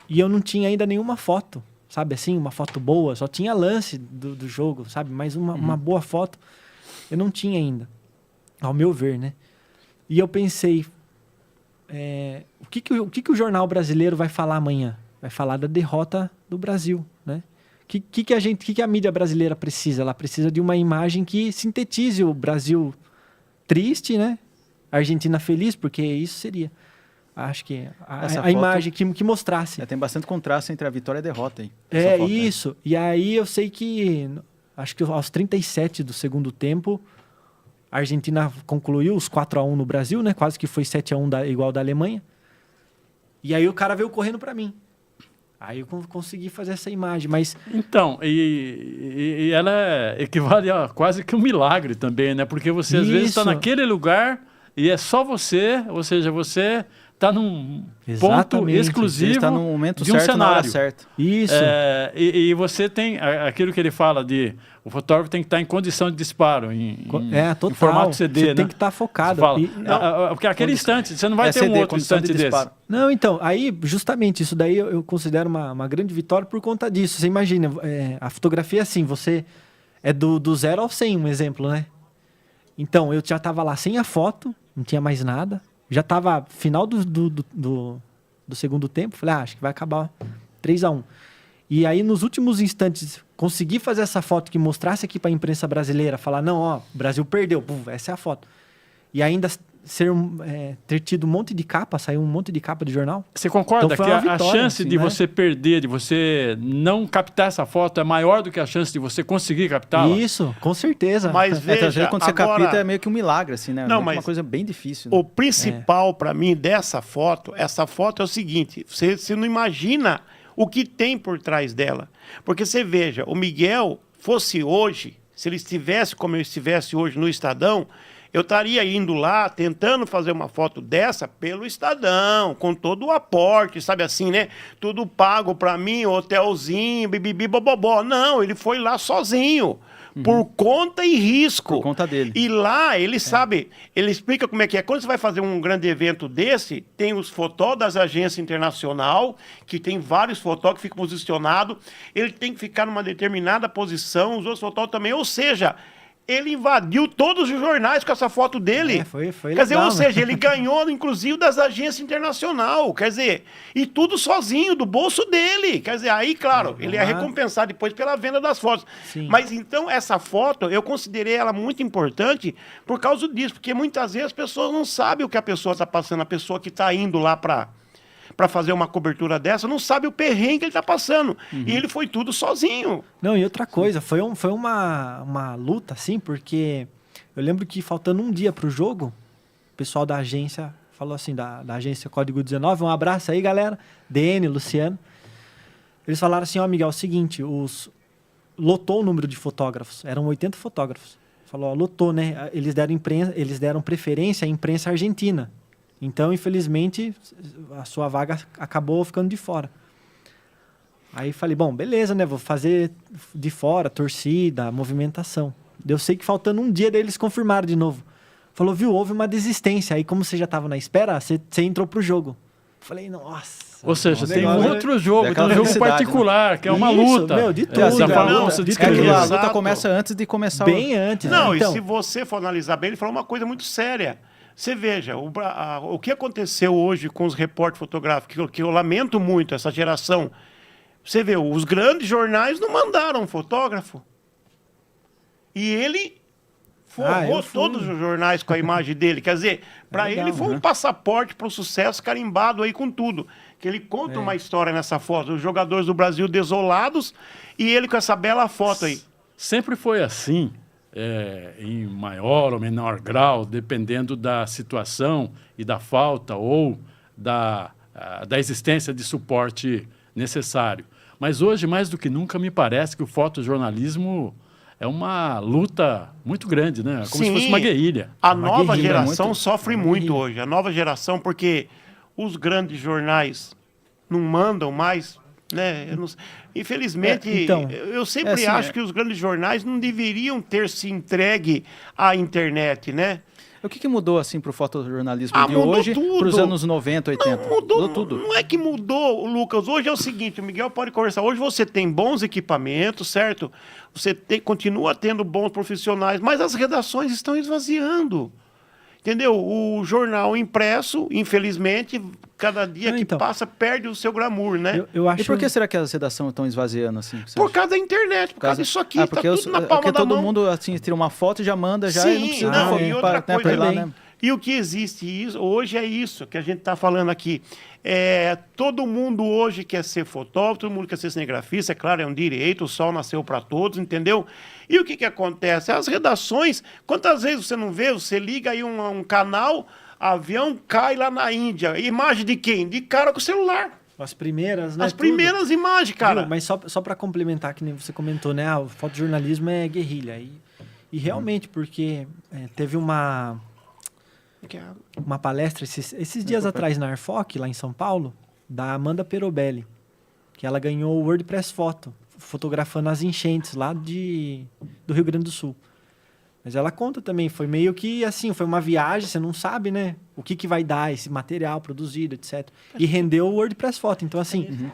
e eu não tinha ainda nenhuma foto, sabe assim, uma foto boa, só tinha lance do jogo, sabe, mas uma boa foto eu não tinha ainda, ao meu ver, né? E eu pensei, o que o jornal brasileiro vai falar amanhã? Vai falar da derrota do Brasil, né? O que a mídia brasileira precisa? Ela precisa de uma imagem que sintetize o Brasil triste, né? A Argentina feliz, porque isso seria, acho que Essa a foto- imagem que mostrasse. Tem bastante contraste entre a vitória e a derrota aí. É Essa foto, né? isso. E aí eu sei que, acho que aos 37 do segundo tempo, a Argentina concluiu os 4-1 no Brasil, né? Quase que foi 7-1 igual da Alemanha. E aí o cara veio correndo para mim. Aí eu consegui fazer essa imagem, mas Então, e ela equivale a quase que um milagre também, né? Porque você às vezes está Isso. naquele lugar e é só você, ou seja, você está num ponto Exatamente. Ele exclusivo está no momento de um certo, na hora cenário. certa. isso. E você tem aquilo que ele fala de o fotógrafo tem que estar em condição de disparo, Total. em formato CD, Você né? tem que estar focado. Você fala, E- porque aquele instante, você não vai ter CD, um outro condição instante de desse. disparo. Não, então, aí justamente isso daí eu considero uma grande vitória por conta disso. Você imagina, a fotografia é assim, você é do 0 ao 100, um exemplo, né? Então, eu já estava lá sem a foto, não tinha mais nada. Já estava final do segundo tempo, falei, acho que vai acabar 3-1. E aí, nos últimos instantes, consegui fazer essa foto que mostrasse aqui para a imprensa brasileira, falar, não, ó, o Brasil perdeu, puf, essa é a foto. E ainda ter tido um monte de capa, saiu um monte de capa de jornal. Você concorda Então foi que uma a vitória, chance assim, de né? você perder, de você não captar essa foto é maior do que a chance de você conseguir captá-la? Isso, com certeza. Mas Então, às vezes, veja, quando você agora, capta, é meio que um milagre, assim, né? Não, É uma mas coisa bem difícil. Né? o principal para mim dessa foto, essa foto é o seguinte, você não imagina o que tem por trás dela. Porque você veja, o Miguel fosse hoje, se ele estivesse como eu estivesse hoje no Estadão, eu estaria indo lá, tentando fazer uma foto dessa pelo Estadão, com todo o aporte, sabe assim, né? Tudo pago para mim, hotelzinho, bibibi, bobobó. Não, ele foi lá sozinho, por conta e risco. Por conta dele. E lá, ele sabe, ele explica como é que é. Quando você vai fazer um grande evento desse, tem os fotógrafos das agências internacional, que tem vários fotógrafos que ficam posicionados, ele tem que ficar numa determinada posição, os outros fotógrafos também, ou seja... Ele invadiu todos os jornais com essa foto dele. Foi Quer dizer, legal, ou né? seja, ele ganhou, inclusive, das agências internacionais. Quer dizer, e tudo sozinho, do bolso dele. Quer dizer, aí, claro, ele é recompensado depois pela venda das fotos. Sim. Mas então, essa foto, eu considerei ela muito importante por causa disso. Porque muitas vezes as pessoas não sabem o que a pessoa está passando. A pessoa que está indo lá para fazer uma cobertura dessa, não sabe o perrengue que ele está passando. E ele foi tudo sozinho. Não, e outra coisa, foi uma luta, assim, porque eu lembro que faltando um dia pro jogo, o pessoal da agência falou assim, da agência Código 19, um abraço aí, galera, DN, Luciano. Eles falaram assim, ó, Miguel, é o seguinte, lotou o número de fotógrafos, eram 80 fotógrafos. Falou, ó, lotou, né? Eles deram preferência à imprensa argentina. Então, infelizmente, a sua vaga acabou ficando de fora. Aí falei, bom, beleza, né? Vou fazer de fora, torcida, movimentação. Eu sei que faltando um dia deles confirmaram de novo. Falou, viu, houve uma desistência. Aí, como você já estava na espera, você entrou pro jogo. Falei, nossa. Ou seja, tem negócio, outro jogo, é tem um aquela jogo felicidade, particular, que é uma Isso, luta. meu, de tudo, Você cara. falou, Não, você É descreveu. aquilo, a Exato. luta começa antes de começar Bem antes. Não, né? Então, e se você for analisar bem, ele falou uma coisa muito séria. Você veja, o que aconteceu hoje com os repórteres fotográficos, que eu lamento muito, essa geração. Você vê, os grandes jornais não mandaram um fotógrafo. E ele forrou eu fui. todos os jornais com a imagem dele. Quer dizer, para legal, ele foi um passaporte para o sucesso carimbado aí com tudo. Que ele conta uma história nessa foto, os jogadores do Brasil desolados e ele com essa bela foto aí. Sempre foi assim, em maior ou menor grau, dependendo da situação e da falta ou da existência de suporte necessário. Mas hoje, mais do que nunca, me parece que o fotojornalismo é uma luta muito grande, né? Como se fosse uma guerrilha. A nova guerrilha, geração muito- sofre muito hoje. A nova geração, porque os grandes jornais não mandam mais, né? Eu não sei. Infelizmente, então, eu sempre assim, acho que os grandes jornais não deveriam ter se entregue à internet, né? O que mudou, assim, pro fotojornalismo Ah, de mudou hoje tudo. pros anos 90, 80? Mudou tudo. Não é que mudou, Lucas. Hoje é o seguinte, o Miguel pode conversar. Hoje você tem bons equipamentos, certo? Você continua tendo bons profissionais, mas as redações estão esvaziando. Entendeu? O jornal impresso, infelizmente, cada dia Não, que então. passa, perde o seu glamour, né? eu acho... E por que será que as redações estão esvaziando, assim? você Por acha? causa da internet, por causa disso aqui, tá porque tudo na palma porque da todo mão. mundo, assim, tira uma foto e já manda, já, e não Sim, precisa não, nem e outra pra coisa ir lá, também. né? E o que existe hoje é isso que a gente está falando aqui. Todo mundo hoje quer ser fotógrafo, todo mundo quer ser cinegrafista, é claro, é um direito, o sol nasceu para todos, entendeu? E o que acontece? As redações, quantas vezes você não vê, você liga aí um canal, avião cai lá na Índia, imagem de quem? De cara com o celular. As primeiras, né? As primeiras imagens, cara. Viu? Mas só para complementar, que nem você comentou, né? O fotojornalismo é guerrilha. E realmente, porque teve uma palestra esses dias atrás na Arfoc, lá em São Paulo, da Amanda Perobelli, que ela ganhou o WordPress Photo, fotografando as enchentes lá do Rio Grande do Sul. Mas ela conta também, foi meio que assim, foi uma viagem, você não sabe, né? O que vai dar esse material produzido, etc. E rendeu o WordPress Photo. Então, assim,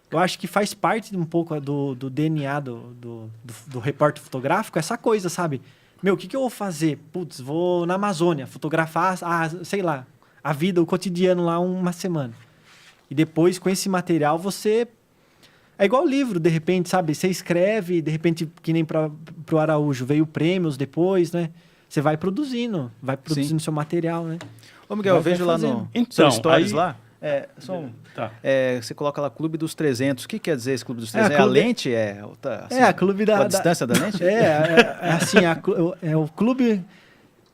eu acho que faz parte um pouco do DNA do repórter fotográfico, essa coisa, sabe? Meu, o que eu vou fazer? Putz, vou na Amazônia fotografar, sei lá, a vida, o cotidiano lá uma semana. E depois, com esse material, você... É igual livro, de repente, sabe? Você escreve, de repente, que nem pro Araújo, veio prêmios depois, né? você vai produzindo seu material, né? Ô, Miguel, eu Vai vejo lá fazendo. no Então, seu Stories aí- lá, Tá. você coloca lá Clube dos 300. O que quer dizer esse Clube dos É, 300? É, a clube- lente? Assim, a clube da... a distância da lente? Assim, é o clube...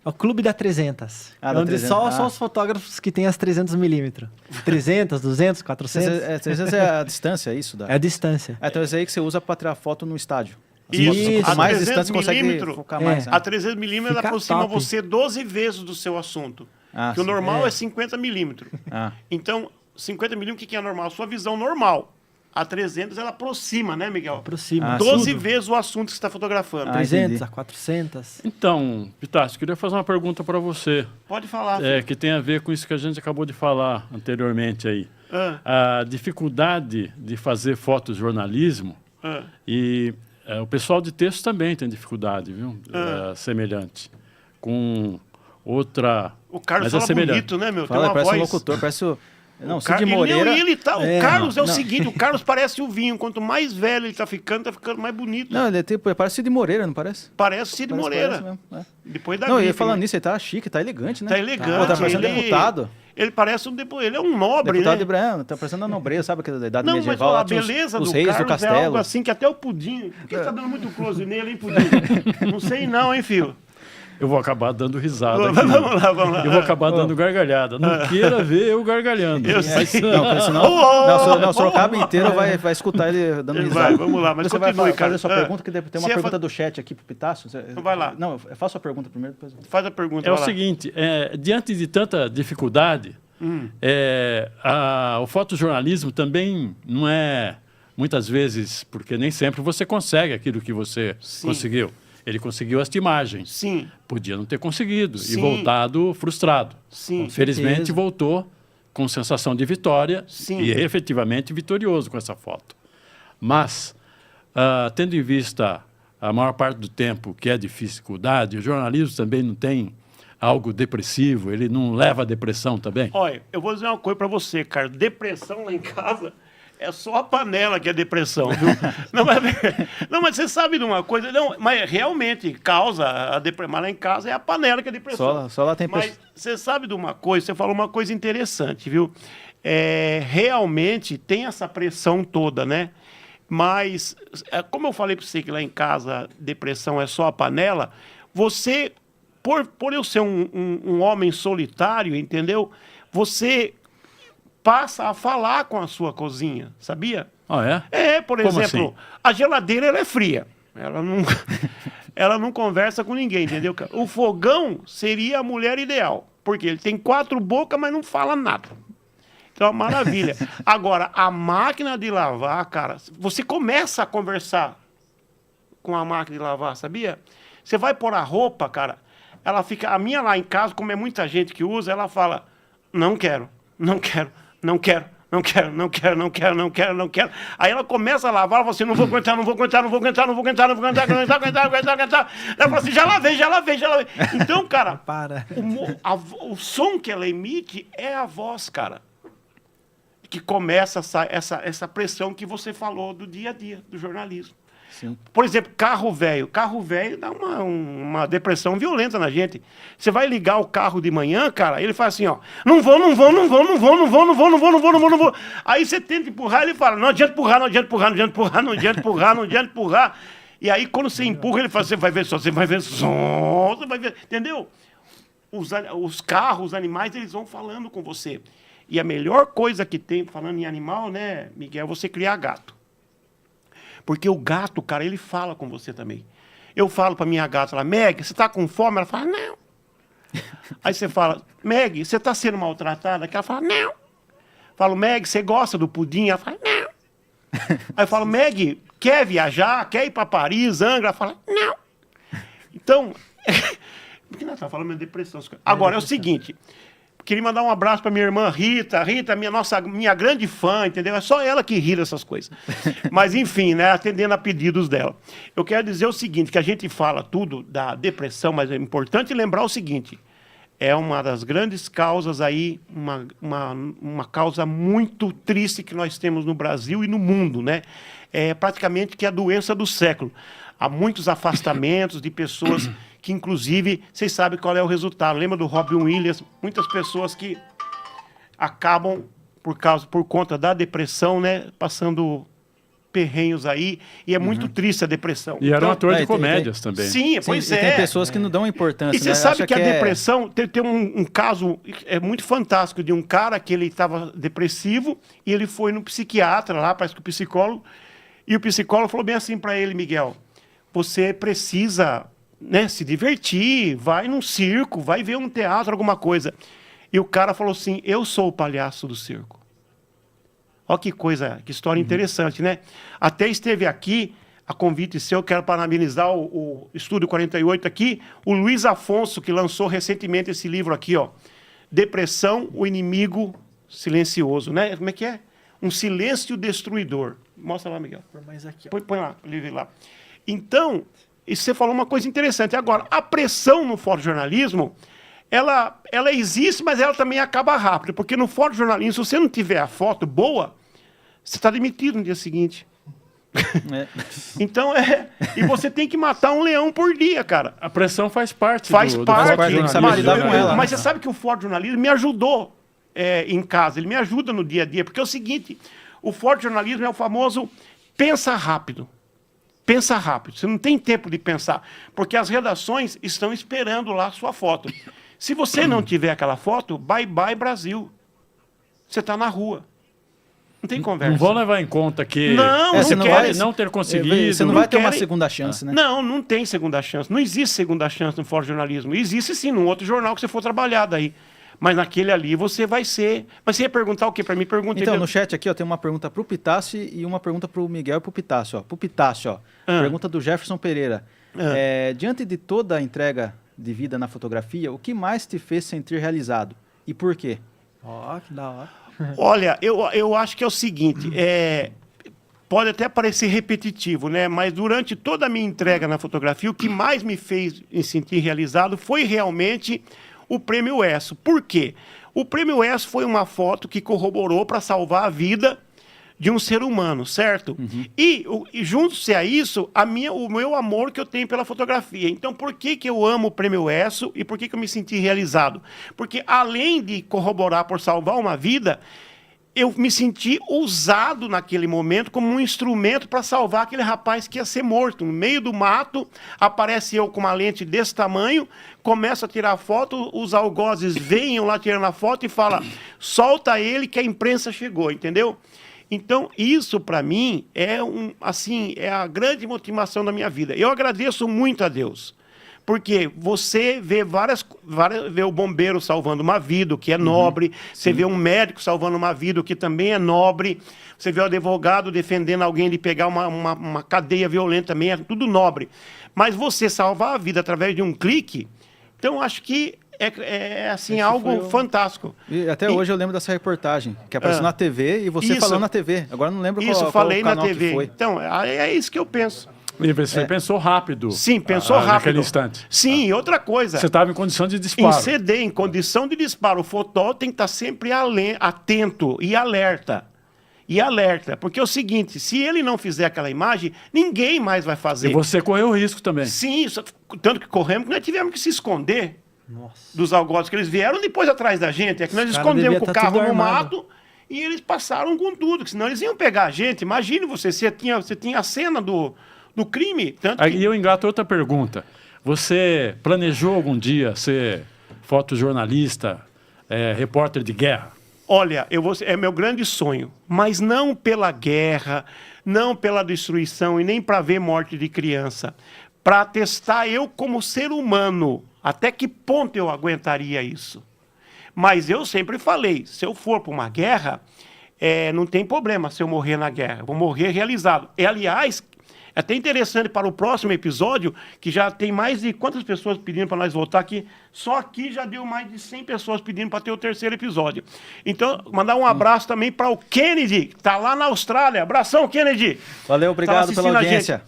É o clube da 300. Ah, é da onde 300. só os fotógrafos que têm as 300 milímetros. 300, 200, 400. 300 é a distância, é isso? É a distância. Então esse aí que você usa para tirar foto no estádio. As Isso. fotos, quanto A mais 300 distante você consegue milímetro, focar é. mais. Né? A 300 milímetros Fica aproxima top. você 12 vezes do seu assunto. Ah, que o sim. normal É. é 50 milímetros. Ah. Então, 50 milímetros, o que é normal? Sua visão normal. A 300, ela aproxima, né, Miguel? Aproxima. Ah, 12 sim. vezes o assunto que você está fotografando. Ah, 300 entendi. a 400. Então, Pitácio, queria fazer uma pergunta para você, Pode falar. que tem a ver com isso que a gente acabou de falar anteriormente aí. Ah, A dificuldade de fazer fotojornalismo ah. e o pessoal de texto também tem dificuldade, viu? Semelhante. Com outra... O Carlos mas é fala semelhante. bonito, né, meu? Fala, Tem uma parece um voz... locutor, parece o... Não, O Cid Moreira... o Carlos é o não. seguinte, o Carlos parece o vinho. Quanto mais velho ele tá ficando mais bonito. Não, ele é tipo, parece Cid Moreira, não parece? Parece Cid Parece Moreira. mesmo, é. Depois da Não, e gripe, falando né? nisso, ele tá chique, tá elegante, né? Tá elegante. Pô, tá parecendo ele... deputado. Ele parece ele é um nobre, Deputado né? de Breno, tá parecendo a nobreza, sabe aquela da idade Não, mas medieval? ó, Lá a tinha beleza os do reis do Carlos é castelo. algo assim que até o Pudim... Por que você tá dando muito close nele, hein, Pudim? Não sei não, hein, filho? Eu vou acabar dando risada aqui. Vamos lá, vamos lá. Eu vou acabar dando gargalhada. Não queira ver eu gargalhando. Eu Mas, sei. Não, porque senão não, o Sorocaba inteiro vai escutar ele dando risada. Vai, vamos lá, mas você vai continue, fazer cara. a sua pergunta, que tem uma Você pergunta do chat aqui pro Pitácio. Então vai lá. Não, eu faço a pergunta primeiro, depois... Faz a pergunta, É o vai lá. seguinte, diante de tanta dificuldade, o fotojornalismo também não é, muitas vezes, porque nem sempre você consegue aquilo que você Sim. conseguiu. Ele conseguiu esta imagem. Sim, Podia não ter conseguido Sim. e voltado frustrado. sim. Felizmente certeza. voltou com sensação de vitória Sim. e efetivamente vitorioso com essa foto. Mas, tendo em vista a maior parte do tempo que é dificuldade, o jornalismo também não tem algo depressivo, ele não leva à depressão também? Olha, eu vou dizer uma coisa pra você, cara. Depressão lá em casa é só a panela que é depressão, viu? não, mas você sabe de uma coisa? Não, mas realmente causa a depressão. Mas lá em casa é a panela que é depressão. Só lá tem... Mas você sabe de uma coisa? Você falou uma coisa interessante, viu? Realmente tem essa pressão toda, né? Mas, como eu falei para você que lá em casa depressão é só a panela, você, por eu ser um homem solitário, entendeu? Você passa a falar com a sua cozinha, sabia? Ah, é? Por Como exemplo, assim? a geladeira ela é fria. Ela não conversa com ninguém, entendeu? O fogão seria a mulher ideal, porque ele tem 4 bocas, mas não fala nada. Então, é uma maravilha. Agora, a máquina de lavar, cara, você começa a conversar com a máquina de lavar, sabia? Você vai pôr a roupa, cara, ela fica... A minha lá em casa, como é muita gente que usa, ela fala, não quero, não quero, não quero, não quero, não quero, não quero, não quero, não quero. Aí ela começa a lavar, ela fala assim, não vou aguentar, não vou aguentar, não vou aguentar, não vou aguentar, não vou aguentar, não vou aguentar, não vou aguentar. Ela fala assim, já lavei, já lavei, já lavei. Então, cara, Para. o som que ela emite é a voz, cara, que começa essa pressão que você falou do dia a dia, do jornalismo. Sim. Por exemplo, carro velho. Carro velho dá uma depressão violenta na gente. Você vai ligar o carro de manhã, cara, ele faz assim, ó, não vou. Aí você tenta empurrar, ele fala, não adianta empurrar, não adianta empurrar, não adianta empurrar, não adianta empurrar, não adianta empurrar. E aí, quando você empurra, ele fala, você vai ver só, você vai ver som, você vai ver, entendeu? Os carros, os animais, eles vão falando com você. E a melhor coisa que tem, falando em animal, né, Miguel, é você criar gato. Porque o gato, cara, ele fala com você também. Eu falo pra minha gata lá, Meg, você tá com fome? Ela fala, não. Aí você fala, Meg, você tá sendo maltratada? Ela fala, não. Falo, Meg, você gosta do pudim? Ela fala, não. Aí eu falo, Meg, quer viajar? Quer ir pra Paris, Angra? Ela fala, não. Então, por que nós estamos falando de depressão? Agora, é o seguinte... Queria mandar um abraço para minha irmã Rita. Rita, minha grande fã, entendeu? É só ela que ri dessas coisas. Mas, enfim, né, atendendo a pedidos dela. Eu quero dizer o seguinte, que a gente fala tudo da depressão, mas é importante lembrar o seguinte. é uma das grandes causas aí, uma causa muito triste que nós temos no Brasil e no mundo, né? É praticamente que é a doença do século. Há muitos afastamentos de pessoas que, inclusive, vocês sabem qual é o resultado. Lembra do Robin Williams? Muitas pessoas que acabam, por conta da depressão, né? Passando perrenhos aí, e é muito triste a depressão. E era um ator de tem- comédias também. Sim, pois Sim, e é. tem pessoas que não dão importância, E você né? sabe Acha que a é- depressão, tem um caso muito fantástico de um cara que ele estava depressivo e ele foi no psiquiatra lá, parece que o psicólogo, e o psicólogo falou bem assim para ele, Miguel, você precisa, né, se divertir, vai num circo, vai ver um teatro, alguma coisa. E o cara falou assim, eu sou o palhaço do circo. Olha que coisa, que história interessante, né? Até esteve aqui, a convite seu, quero parabenizar o Estúdio 48 aqui, o Luiz Afonso, que lançou recentemente esse livro aqui, ó, Depressão, o Inimigo Silencioso, né? Como é que é? Um silêncio destruidor. Mostra lá, Miguel. Por mais aqui, ó. Põe lá, o livro lá. Então, e você falou uma coisa interessante. Agora, a pressão no fotojornalismo, ela existe, mas ela também acaba rápido, porque no fotojornalismo, se você não tiver a foto boa, você está demitido no dia seguinte. É. Então, e você tem que matar um leão por dia, cara. A pressão faz parte Faz do parte, tem que jornalismo, saber né? lidar com ela, mas né? você sabe que o fotojornalismo me ajudou em casa, ele me ajuda no dia a dia, porque é o seguinte, o fotojornalismo é o famoso pensa rápido. Pensa rápido, você não tem tempo de pensar, porque as redações estão esperando lá a sua foto. Se você não tiver aquela foto, bye bye Brasil. Você está na rua. Não tem conversa. Não vão levar em conta que Não, você não não querem. vai- não ter conseguido. Você não vai ter uma querem- segunda chance, né? Não, não tem segunda chance. Não existe segunda chance no fotojornalismo. Existe sim, num outro jornal que você for trabalhar daí. Mas naquele ali você vai ser... Mas você ia perguntar o quê para mim? Pergunta. Então, no chat aqui, ó, tem uma pergunta pro Pitácio e uma pergunta pro Miguel e pro Pitácio, ó. Pro Pitácio, ó. Pergunta do Jefferson Pereira. Diante de toda a entrega de vida na fotografia, o que mais te fez sentir realizado? E por quê? Ó, que da hora. Olha, eu acho que é o seguinte, pode até parecer repetitivo, né? Mas durante toda a minha entrega na fotografia, o que mais me fez me sentir realizado foi realmente o Prêmio ESSO. Por quê? O Prêmio ESSO foi uma foto que corroborou para salvar a vida de um ser humano, certo? E junto-se a isso, o meu amor que eu tenho pela fotografia. Então, por que eu amo o Prêmio ESSO e por que eu me senti realizado? Porque, além de corroborar por salvar uma vida, eu me senti usado naquele momento como um instrumento para salvar aquele rapaz que ia ser morto. No meio do mato, aparece eu com uma lente desse tamanho, começo a tirar foto, os algozes vêm lá tirando a foto e falam, solta ele que a imprensa chegou, entendeu? Então, isso para mim é a grande motivação da minha vida. Eu agradeço muito a Deus, porque você vê vê o bombeiro salvando uma vida, o que é nobre, você vê um médico salvando uma vida, o que também é nobre, você vê o advogado defendendo alguém de pegar uma cadeia violenta, também é tudo nobre. Mas você salvar a vida através de um clique, então acho que algo fantástico. E até hoje eu lembro dessa reportagem, que apareceu na TV e você Isso. falando na TV. Agora eu não lembro Isso, qual falei na canal que TV. foi. Então, é isso que eu penso. E você pensou rápido. Sim, pensou rápido. Naquele instante. Sim, e outra coisa. Você estava em condição de Em disparo. CD, em condição de disparo, o fotógrafo tem que estar sempre atento e alerta. Porque é o seguinte, se ele não fizer aquela imagem, ninguém mais vai fazer. E você correu o risco também. Sim, tanto que corremos que nós tivemos que se esconder dos algozes que eles vieram depois atrás da gente. É que nós Os cara escondemos devia com o tá carro tudo no armado. mato e eles passaram com tudo, que senão eles iam pegar a gente. Imagine você tinha a cena do crime. Tanto Aí que... eu engato outra pergunta. Você planejou algum dia ser fotojornalista, repórter de guerra? Olha, é meu grande sonho, mas não pela guerra, não pela destruição e nem para ver morte de criança. Para testar eu como ser humano, até que ponto eu aguentaria isso. Mas eu sempre falei, se eu for para uma guerra, não tem problema se eu morrer na guerra, eu vou morrer realizado. Aliás, é até interessante para o próximo episódio, que já tem mais de quantas pessoas pedindo para nós voltar aqui? Só aqui já deu mais de 100 pessoas pedindo para ter o terceiro episódio. Então, mandar um abraço também para o Kennedy, que está lá na Austrália. Abração, Kennedy. Valeu, obrigado pela assistindo a gente. audiência.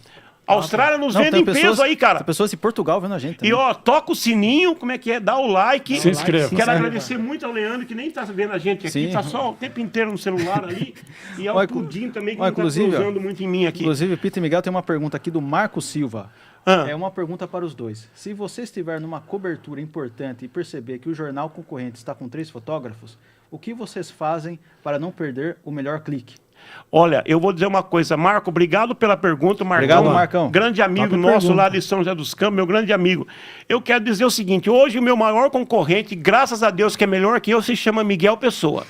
A Austrália nos Não, vende tem em peso pessoas, aí, cara. Tem pessoas de Portugal vendo a gente E também. ó, toca o sininho, como é que é? Dá o like. Se inscreva. Quero agradecer muito ao Leandro, que nem tá vendo a gente aqui, Sim. tá só o tempo inteiro no celular ali. E ao Olha, Pudim também, que olha, não tá inclusive, ó, usando muito em mim aqui. Inclusive, Peter e Miguel tem uma pergunta aqui do Marco Silva. Ah. É uma pergunta para os dois. Se você estiver numa cobertura importante e perceber que o jornal concorrente está com 3 fotógrafos, o que vocês fazem para não perder o melhor clique? Olha, eu vou dizer uma coisa, Marco, obrigado pela pergunta, Marcão. Obrigado, Marcão. Grande amigo Top nosso pergunta. lá de São José dos Campos, meu grande amigo. Eu quero dizer o seguinte, hoje o meu maior concorrente, graças a Deus que é melhor que eu, se chama Miguel Pessoa.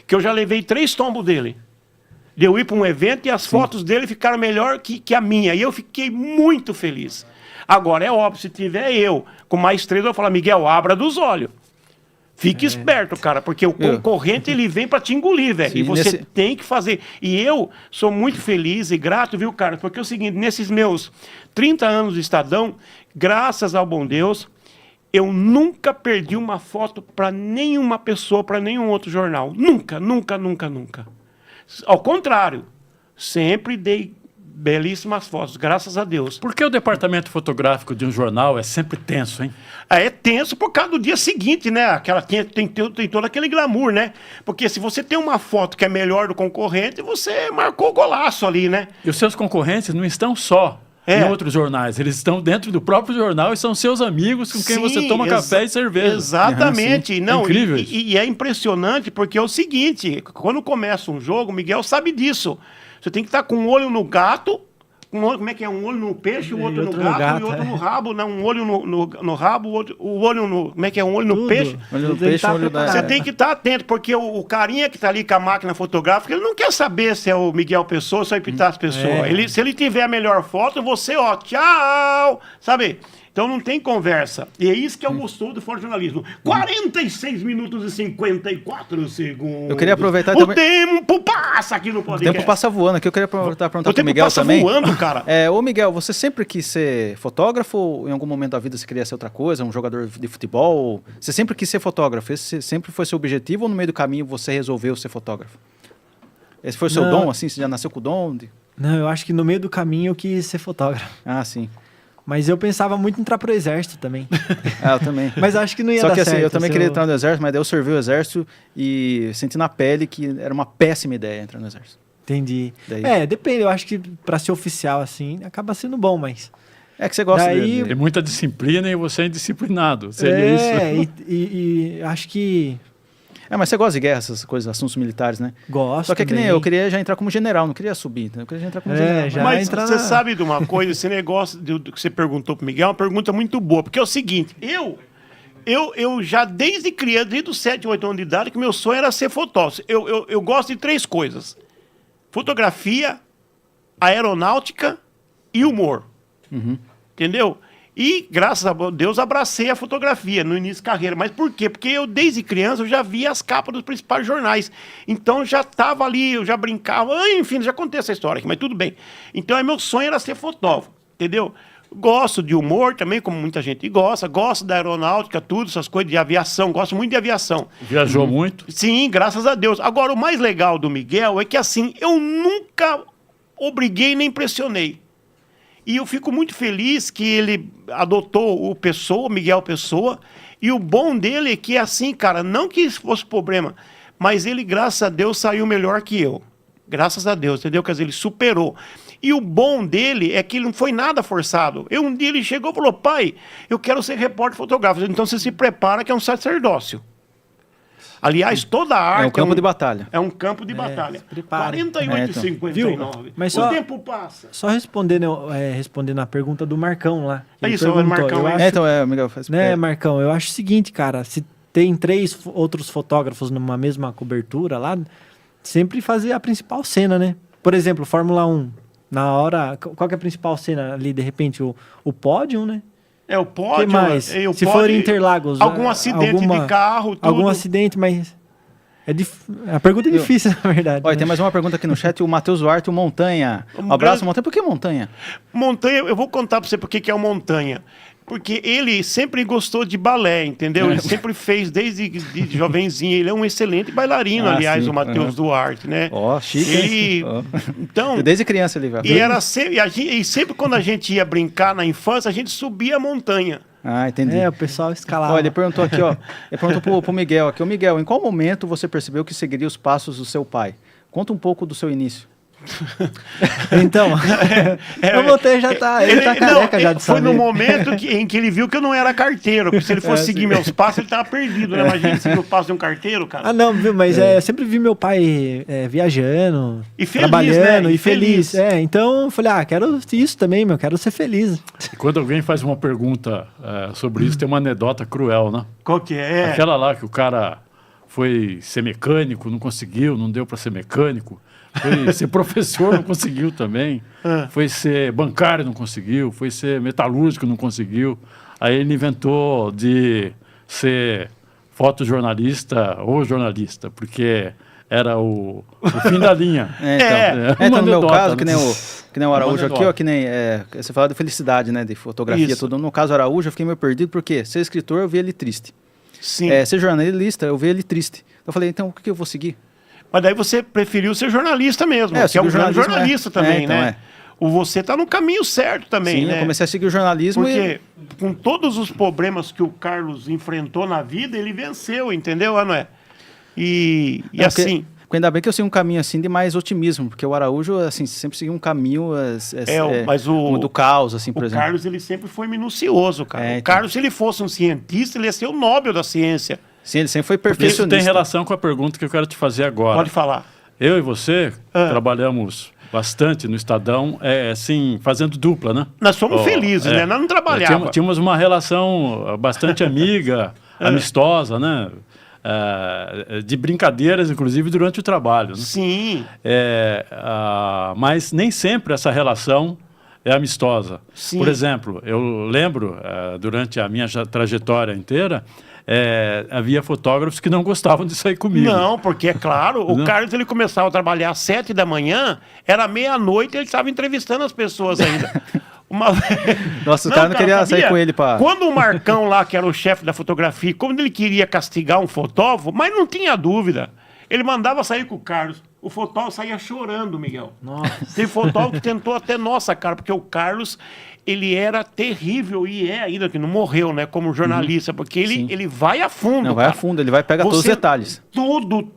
Que eu já levei 3 tombos dele. De eu ir para um evento e as fotos dele ficaram melhor que a minha. E eu fiquei muito feliz. Agora, é óbvio, se tiver eu com mais 3, eu vou falar, Miguel, abra dos olhos. Fique esperto, cara, porque o concorrente ele vem para te engolir, velho. Sim, E você nesse- tem que fazer. E eu sou muito feliz e grato, viu, cara? Porque é o seguinte, nesses meus 30 anos de Estadão, graças ao bom Deus, eu nunca perdi uma foto para nenhuma pessoa, para nenhum outro jornal. Nunca, nunca, nunca, nunca. Ao contrário, sempre dei belíssimas fotos, graças a Deus. Por que o departamento fotográfico de um jornal é sempre tenso, hein? É tenso por causa do dia seguinte, né? Tem todo aquele glamour, né? Porque se você tem uma foto que é melhor do concorrente, você marcou o golaço ali, né? E os seus concorrentes não estão só É. em outros jornais, eles estão dentro do próprio jornal e são seus amigos com quem você toma café e cerveja. Exatamente. Sim. Não, É incrível e, isso. e é impressionante porque é o seguinte, quando começa um jogo, o Miguel sabe disso. Você tem que estar com um olho no gato, como é que é? Um olho no peixe, o outro, no gato, e outro no rabo. Não, um olho no rabo, o olho no... Como é que é? Um olho no Tudo. peixe. Olho no Tem que peixe, tá olho da... Você tem que estar atento, porque o carinha que está ali com a máquina fotográfica, ele não quer saber se é o Miguel Pessoa ou se é o Epitácio Pessoa. Se ele tiver a melhor foto, você, ó, tchau, sabe? Então não tem conversa. E é isso que eu gosto do fotojornalismo. 46 minutos e 54 segundos. Eu queria aproveitar o também- tempo passa aqui no O podcast. tempo passa voando aqui. Eu queria perguntar O pro tempo Miguel passa também. voando, cara. Ô Miguel, você sempre quis ser fotógrafo ou em algum momento da vida você queria ser outra coisa, um jogador de futebol? Você sempre quis ser fotógrafo? Esse sempre foi seu objetivo ou no meio do caminho você resolveu ser fotógrafo? Esse foi o seu Não. dom, assim? Você já nasceu com o dom? Não, eu acho que no meio do caminho eu quis ser fotógrafo. Ah, sim. Mas eu pensava muito em entrar pro exército também. Ah, eu também. Mas acho que não ia Só dar que assim, certo. eu também se queria entrar no exército, mas daí eu servi o exército e senti na pele que era uma péssima ideia entrar no exército. Entendi. Daí- Depende. Eu acho que pra ser oficial assim, acaba sendo bom, mas... É que você gosta Daí- Tem muita disciplina e você é indisciplinado. Seria isso. E acho que mas você gosta de guerra, essas coisas, assuntos militares, né? gosto Só que é que nem também. eu queria já entrar como general, não queria subir, eu queria já entrar como general. já Mas entra você na- sabe de uma coisa, esse negócio do que você perguntou pro Miguel, é uma pergunta muito boa, porque é o seguinte, eu já desde criança, desde os 7, 8 anos de idade, que meu sonho era ser fotógrafo. Eu gosto de 3 coisas: fotografia, aeronáutica e humor. Entendeu? E, graças a Deus, abracei a fotografia no início da carreira. Mas por quê? Porque eu, desde criança, eu já via as capas dos principais jornais. Então, já estava ali, eu já brincava. Enfim, já contei essa história aqui, mas tudo bem. Então, meu sonho era ser fotógrafo, entendeu? Gosto de humor também, como muita gente gosta. Gosto da aeronáutica, tudo, essas coisas de aviação. Gosto muito de aviação. Viajou muito. Sim, graças a Deus. Agora, o mais legal do Miguel é que, assim, eu nunca obriguei nem pressionei. E eu fico muito feliz que ele adotou o Pessoa, Miguel Pessoa, e o bom dele é que, assim, cara, não que isso fosse problema, mas ele, graças a Deus, saiu melhor que eu. Graças a Deus, entendeu? Quer dizer, ele superou. E o bom dele é que ele não foi nada forçado. Um dia ele chegou e falou: pai, eu quero ser repórter fotográfico. Então você se prepara que é um sacerdócio. Aliás, toda a arte... É um campo de batalha. É um campo de batalha. se prepara. 48,59. Viu? Mas o só- tempo passa. Só respondendo a pergunta do Marcão lá. É Ele isso, perguntou, Marcão, eu é. acho, Então, Miguel, faz... né, Marcão, eu acho o seguinte, cara, se tem 3 outros fotógrafos numa mesma cobertura lá, sempre fazer a principal cena, né? Por exemplo, Fórmula 1, na hora, qual que é a principal cena ali, de repente, o pódio, né? É o O pódio. que mais? é o Se pódio, for Interlagos, algum acidente de carro, tudo. algum acidente, mas a pergunta é difícil, na verdade. Olha, né? tem mais uma pergunta aqui no chat, o Matheus Duarte, o Montanha. Um abraço, grande- Montanha. Por que Montanha? Montanha, eu vou contar para você por que é o montanha. Porque ele sempre gostou de balé, entendeu? Ele sempre fez, desde de jovenzinho. Ele é um excelente bailarino, aliás, sim. o Matheus Duarte, né? Ó, chique, Ele, hein? Ó. então, Desde criança ele vai. e era sempre, e sempre quando a gente ia brincar na infância, a gente subia a montanha. Ah, entendi. O pessoal escalava. Olha, ele perguntou aqui, ó. Ele perguntou pro Miguel aqui. Ô, Miguel, em qual momento você percebeu que seguiria os passos do seu pai? Conta um pouco do seu início. Então, o Montanha já tá, ele tá careca já de Foi saber. no momento em que ele viu que eu não era carteiro, porque se ele fosse seguir meus passos, ele tava perdido, né? Imagina seguir o passo de um carteiro, cara. Ah, não, viu? Mas eu sempre vi meu pai viajando, E feliz, trabalhando né? e feliz. Então eu falei, quero isso também, quero ser feliz. E quando alguém faz uma pergunta sobre isso, tem uma anedota cruel, né? Qual que é? Aquela lá que o cara foi ser mecânico, não conseguiu, não deu para ser mecânico. Foi ser professor, não conseguiu também. Foi ser bancário, não conseguiu. Foi ser metalúrgico, não conseguiu. Aí ele inventou de ser fotojornalista ou jornalista, porque era o fim da linha. Então no meu anedota, caso, né? que nem o Araújo aqui, ó, anedota. que nem você fala de felicidade, né, de fotografia, Isso. tudo. No caso Araújo, eu fiquei meio perdido, porque ser escritor, eu vi ele triste. Sim. Ser jornalista, eu vi ele triste. Eu falei, então, o que eu vou seguir? Mas daí você preferiu ser jornalista mesmo, eu que é um segui o grande jornalismo, jornalista também, então, né? Você tá no caminho certo também, Sim, né? eu comecei a seguir o jornalismo Porque com todos os problemas que o Carlos enfrentou na vida, ele venceu, entendeu, Anoé? E Não, assim... Porque ainda bem que eu segui um caminho assim de mais otimismo, porque o Araújo, assim, sempre seguiu um caminho mas do caos, assim, por O exemplo. Carlos, ele sempre foi minucioso, cara. Então. O Carlos, se ele fosse um cientista, ele ia ser o Nobel da ciência. Sim, ele sempre foi Isso perfeccionista. tem relação com a pergunta que eu quero te fazer agora. Pode falar. Eu e você trabalhamos bastante no Estadão, assim, fazendo dupla, né? Nós fomos felizes, né? Nós não trabalhávamos. Tínhamos uma relação bastante amiga, amistosa, né? De brincadeiras, inclusive, durante o trabalho. Né? Sim. Mas nem sempre essa relação é amistosa. Sim. Por exemplo, eu lembro, durante a minha trajetória inteira, havia fotógrafos que não gostavam de sair comigo. Não, porque é claro, o Carlos ele começava a trabalhar às 7 da manhã, era meia-noite, ele estava entrevistando as pessoas ainda. Nossa, o cara não queria sair com ele para... Quando o Marcão lá, que era o chefe da fotografia, quando ele queria castigar um fotógrafo, mas não tinha dúvida, ele mandava sair com o Carlos. O fotógrafo saía chorando, Miguel. Nossa. Tem fotógrafo que tentou até nossa cara, porque o Carlos, ele era terrível e é ainda, que não morreu, né, como jornalista, porque ele vai a fundo. Não, vai cara. a fundo, ele vai pegar todos os detalhes. Tudo.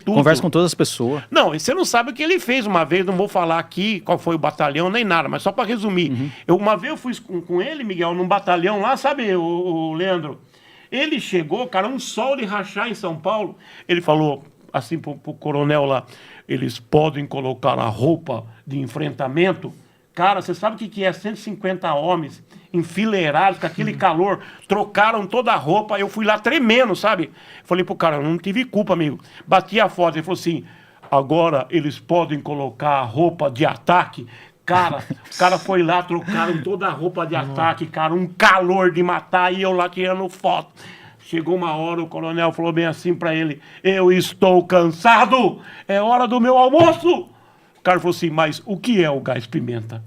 Conversa com todas as pessoas. Não, e você não sabe o que ele fez uma vez, não vou falar aqui qual foi o batalhão nem nada, mas só para resumir. Uma vez eu fui com ele, Miguel, num batalhão lá, sabe, o Leandro? Ele chegou, cara, um sol de rachar em São Paulo. Ele falou assim pro coronel lá, eles podem colocar a roupa de enfrentamento. Cara, você sabe o que é 150 homens enfileirados com aquele calor, trocaram toda a roupa, eu fui lá tremendo, sabe? Falei pro cara, eu não tive culpa, amigo. Bati a foto, ele falou assim, agora eles podem colocar a roupa de ataque. Cara, o cara foi lá, trocaram toda a roupa de ataque, cara, um calor de matar, e eu lá tirando foto. Chegou uma hora, o coronel falou bem assim pra ele, eu estou cansado, é hora do meu almoço. O cara falou assim, mas o que é o gás pimenta?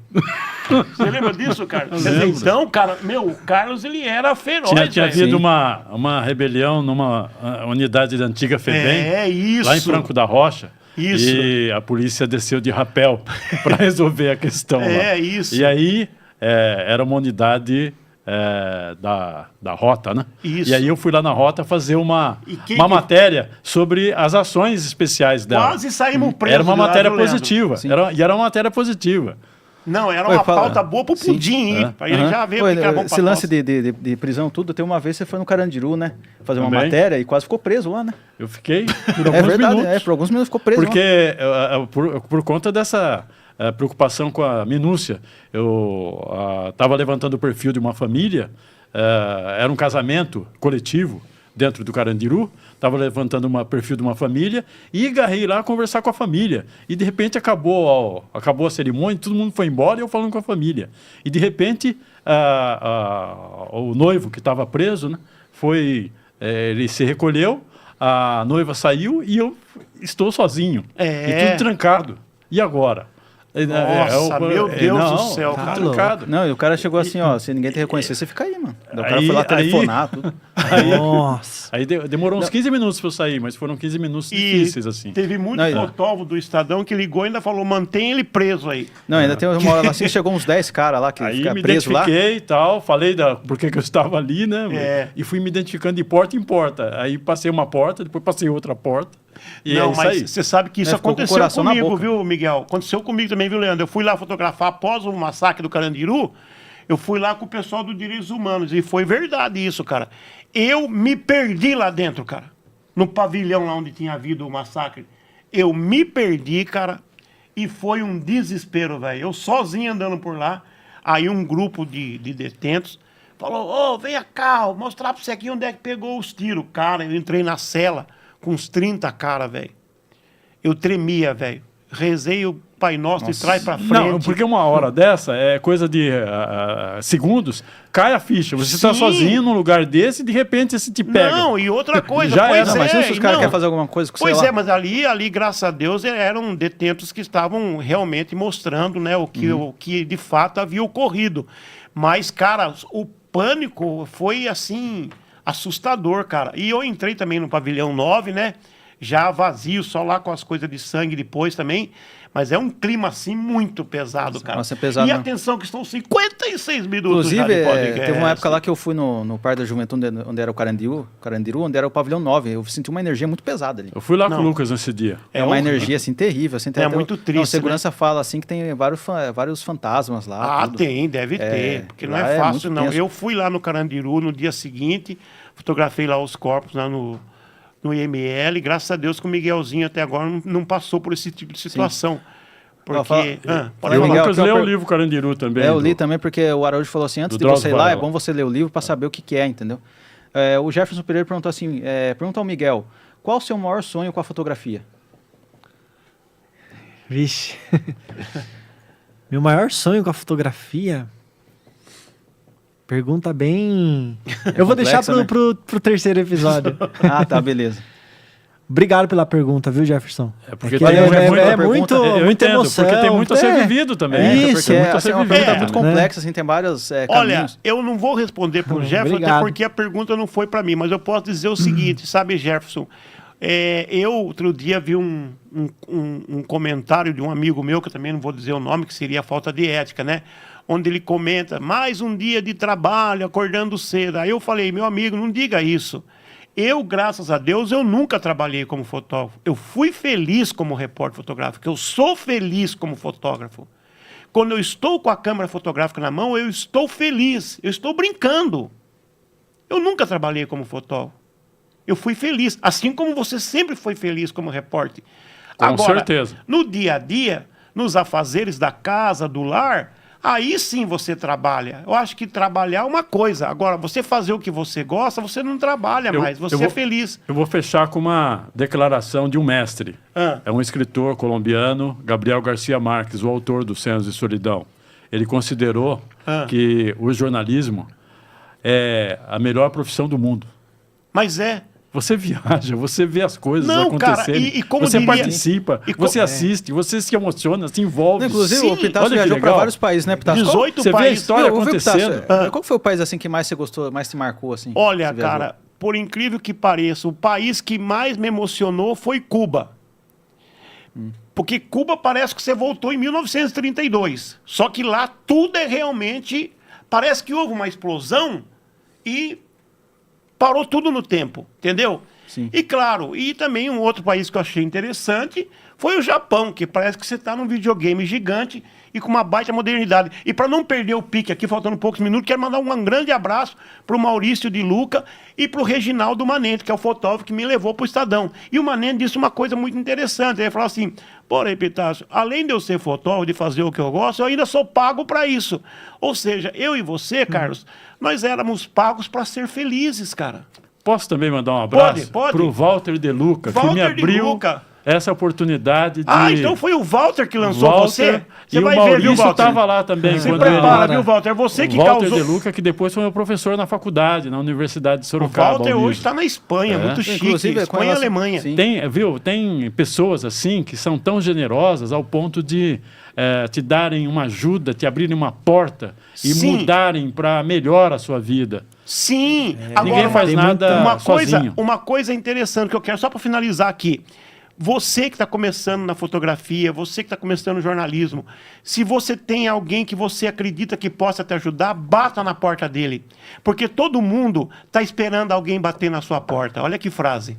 Você lembra disso, Carlos? Então, cara, o Carlos, ele era feroz. Tinha velho. havido uma rebelião numa unidade da antiga FEBEM, isso. lá em Franco da Rocha. Isso. E a polícia desceu de rapel para resolver a questão lá. Isso. E aí era uma unidade da Rota, né? Isso. E aí eu fui lá na Rota fazer uma matéria sobre as ações especiais dela. Quase saímos presos. Era uma matéria Leandro. positiva. Era uma matéria positiva. Não, era uma pauta boa pro Pudim, hein? Pra ele já ver o que era bom pra Esse lance nós. de prisão, tudo, tem uma vez você foi no Carandiru, né? Fazer uma Também. matéria e quase ficou preso lá, né? Eu fiquei por alguns É verdade, minutos. por alguns minutos ficou preso. Porque, por conta dessa preocupação com a minúcia, eu estava levantando o perfil de uma família, era um casamento coletivo dentro do Carandiru, estava levantando um perfil de uma família e agarrei lá conversar com a família. E, de repente, acabou a cerimônia, todo mundo foi embora e eu falando com a família. E, de repente, o noivo que estava preso, né, ele se recolheu, a noiva saiu e eu estou sozinho. E tudo trancado. E agora? Nossa, meu Deus do céu, tá cara. truncado. Não, e o cara chegou assim, ó, se ninguém te reconhecer, você fica aí, mano. Daí o cara foi lá telefonar, tudo. Nossa. Aí demorou uns 15 minutos para eu sair, mas foram 15 minutos difíceis, assim. Teve muito Não, fotógrafo do Estadão que ligou e ainda falou, mantém ele preso aí. Não, ainda tem uma hora lá assim, chegou uns 10 caras lá que Aí fica me preso lá. identifiquei e tal, falei por que eu estava ali, né? É. E fui me identificando de porta em porta. Aí passei uma porta, depois passei outra porta. E Não, é isso mas aí. você sabe que isso Né, ficou com o aconteceu coração na comigo, boca. viu, Miguel? Aconteceu comigo também, viu, Leandro? Eu fui lá fotografar após o massacre do Carandiru, eu fui lá com o pessoal do Direitos Humanos, e foi verdade isso, cara. Eu me perdi lá dentro, cara. No pavilhão lá onde tinha havido o massacre. Eu me perdi, cara, e foi um desespero, velho. Eu sozinho andando por lá, aí um grupo de detentos falou, venha cá, vou mostrar pra você aqui onde é que pegou os tiros. Cara, eu entrei na cela com uns 30 caras, velho. Eu tremia, velho. Rezei o Pai Nosso de trás pra frente. Não, porque uma hora dessa é coisa de segundos, cai a ficha. Você está Sim. sozinho num lugar desse e de repente esse te pega. Não, e outra coisa, Já pois era, Não, mas se os caras não. querem fazer alguma coisa com você Pois lá. é, mas ali, graças a Deus, eram detentos que estavam realmente mostrando, né, o que de fato havia ocorrido. Mas, cara, o pânico foi, assim, assustador, cara. E eu entrei também no pavilhão 9, né, já vazio, só lá com as coisas de sangue depois também. Mas é um clima, assim, muito pesado, cara. Nossa, é pesado E mesmo. atenção que estão 56 minutos já Inclusive, de podcast. teve uma época lá que eu fui no Parque da Juventude, onde era o Carandiru, onde era o pavilhão 9. Eu senti uma energia muito pesada ali. Eu fui lá com Não. o Lucas nesse dia. É uma energia, assim, terrível. Assim, tem É até muito Não, triste, a segurança fala, assim, que tem vários fantasmas lá. Ah, tudo. tem, deve ter. Porque não lá é é fácil, muito não. tenso. Eu fui lá no Carandiru no dia seguinte, fotografei lá os corpos lá no IML. Graças a Deus que o Miguelzinho até agora não passou por esse tipo de situação. Porque. fala- pode E o Miguel, Lucas que eu leu o per- livro Carandiru também. Eu li do- também porque o Araújo falou assim, antes do de você ir Drauzio lá, é Varela. bom você ler o livro para saber o que é, entendeu? O Jefferson Pereira perguntou assim, pergunta ao Miguel, qual o seu maior sonho com a fotografia? Vixe. Meu maior sonho com a fotografia... Pergunta bem... Eu vou deixar Complexa, né? pro terceiro episódio. Ah, tá, beleza. Obrigado pela pergunta, viu, Jefferson? porque que tem é, muita é pergunta. muito, Eu muita entendo, emoção. porque tem muito a ser É. vivido também. Isso, Tem é, muito a assim, ser é uma vivido. pergunta muito né? complexa, assim, tem vários Olha, caminhos. eu não vou responder pro Jefferson, até Obrigado. porque a pergunta não foi para mim, mas eu posso dizer o seguinte, sabe, Jefferson? Eu, outro dia, vi um comentário de um amigo meu, que eu também não vou dizer o nome, que seria falta de ética, né? Onde ele comenta, mais um dia de trabalho, acordando cedo. Aí eu falei, meu amigo, não diga isso. Eu, graças a Deus, eu nunca trabalhei como fotógrafo. Eu fui feliz como repórter fotográfico. Eu sou feliz como fotógrafo. Quando eu estou com a câmera fotográfica na mão, eu estou feliz. Eu estou brincando. Eu nunca trabalhei como fotógrafo. Eu fui feliz. Assim como você sempre foi feliz como repórter. Com certeza. No dia a dia, nos afazeres da casa, do lar, aí sim você trabalha. Eu acho que trabalhar é uma coisa. Agora, você fazer o que você gosta, você não trabalha mais. Você é feliz. Eu vou fechar com uma declaração de um mestre. É um escritor colombiano, Gabriel Garcia Marques, o autor do Censo de Solidão. Ele considerou que o jornalismo é a melhor profissão do mundo. Mas é. Você viaja, você vê as coisas Não, cara, acontecerem, e como você diria- participa, e você assiste, você se emociona, se envolve. Inclusive, Sim, o Pitácio olha que viajou para legal. vários países, né, Pitácio? 18 Você vê a países. história Viu, acontecendo. Pitácio? Qual que foi o país assim que mais você gostou, mais te marcou assim? Olha, você viajou? cara, por incrível que pareça, o país que mais me emocionou foi Cuba. Porque Cuba parece que você voltou em 1932. Só que lá tudo é realmente... Parece que houve uma explosão e parou tudo no tempo, entendeu? Sim. E claro, e também um outro país que eu achei interessante foi o Japão, que parece que você está num videogame gigante e com uma baita modernidade. E para não perder o pique aqui, faltando poucos minutos, quero mandar um grande abraço para o Maurício de Luca e para o Reginaldo Manente, que é o fotógrafo que me levou para o Estadão. E o Manente disse uma coisa muito interessante. Ele falou assim, porém, Pitácio, além de eu ser fotógrafo, de fazer o que eu gosto, eu ainda sou pago para isso. Ou seja, eu e você, Carlos, nós éramos pagos para ser felizes, cara. Posso também mandar um abraço Pode. para o Walter De Luca, que me Walter de abriu Luca. essa oportunidade de... então foi o Walter que lançou você? Walter, Você e vai o ver, viu, Maurício Walter? estava lá também. Se quando prepara, ele... viu, Walter? É você que Walter causou... De Luca, que depois foi meu professor na faculdade, na Universidade de O Sorocaba. Walter ao hoje vivo. está na Espanha, muito chique. Inclusive, com Espanha e relação- Alemanha. Sim. Tem pessoas assim que são tão generosas ao ponto de te darem uma ajuda, te abrirem uma porta e Sim. mudarem para melhor a sua vida. Sim. Agora, Ninguém faz tem nada uma sozinho. coisa interessante que eu quero, só para finalizar aqui. Você que está começando na fotografia, você que está começando no jornalismo, se você tem alguém que você acredita que possa te ajudar, bata na porta dele. Porque todo mundo está esperando alguém bater na sua porta. Olha que frase.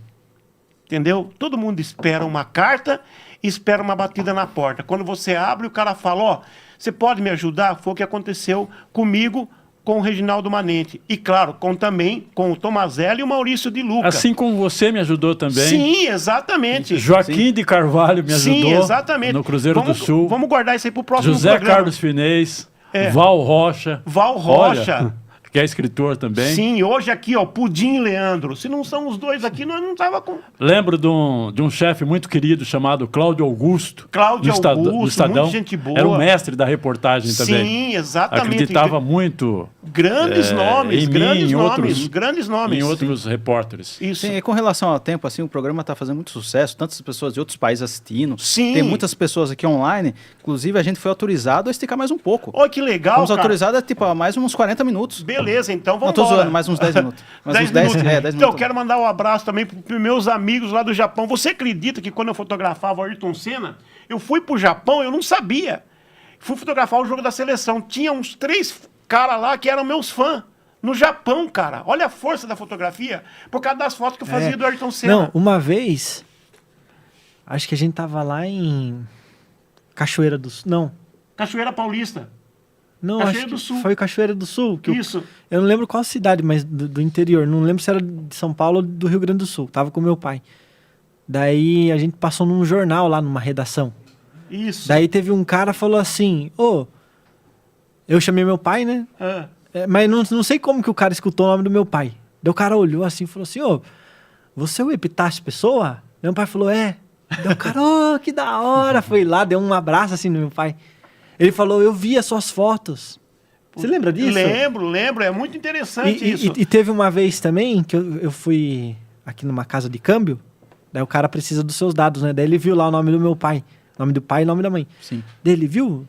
Entendeu? Todo mundo espera uma carta, espera uma batida na porta. Quando você abre, o cara fala, ó, você pode me ajudar? Foi o que aconteceu comigo, com o Reginaldo Manente. E, claro, também com o Tomazelli e o Maurício de Luca. Assim como você me ajudou também. Sim, exatamente. Joaquim de Carvalho me ajudou Sim, exatamente. no Cruzeiro Vamos- do Sul. Vamos guardar isso aí para o próximo José programa. Carlos Finês, É. Val Rocha. Val Rocha. Olha, que é escritor também. Sim, hoje aqui, ó, Pudim e Leandro. Se não são os dois aqui, nós não tava com... Lembro de um chefe muito querido chamado Cláudio Augusto. Cláudio do Augusto, do Estadão. muito gente boa. Era o mestre da reportagem também. Sim, exatamente. Acreditava muito Grandes nomes, em mim, grandes em nomes, outros- grandes nomes. em outros repórteres. Isso. Sim, e com relação ao tempo, assim, o programa está fazendo muito sucesso, tantas pessoas de outros países assistindo. Sim. Tem muitas pessoas aqui online. Inclusive, a gente foi autorizado a esticar mais um pouco. Olha que legal, Fomos cara. autorizados tipo, a mais uns 40 minutos. Beleza, então Não, vamos tô zoando, mais uns 10 minutos. Mais uns 10, minutos. 10 Então, eu minutos. quero mandar um abraço também para meus amigos lá do Japão. Você acredita que quando eu fotografava o Ayrton Senna, eu fui pro Japão, eu não sabia. Fui fotografar o jogo da seleção. Tinha uns 3 caras lá que eram meus fãs. No Japão, cara. Olha a força da fotografia. Por causa das fotos que eu fazia do Ayrton Senna. Não, uma vez, acho que a gente tava lá em Cachoeira do Sul. Não, Cachoeira Paulista. não, Cachoeira acho do que Sul. foi Cachoeira do Sul. Que Isso. eu não lembro qual cidade, mas do interior. Não lembro se era de São Paulo ou do Rio Grande do Sul. Tava com meu pai. Daí a gente passou num jornal lá, numa redação. Isso. Daí teve um cara que falou assim, eu chamei meu pai, né? Ah. Mas não sei como que o cara escutou o nome do meu pai. Daí o cara olhou assim e falou assim, você é o Epitácio Pessoa? Daí meu pai falou, é. Daí o cara, que da hora. Foi lá, deu um abraço assim no meu pai. Ele falou, eu vi as suas fotos. Você lembra disso? Lembro. É muito interessante isso. E teve uma vez também que eu fui aqui numa casa de câmbio, daí o cara precisa dos seus dados, né? Daí ele viu lá o nome do meu pai. Nome do pai e nome da mãe. Sim. Daí ele viu?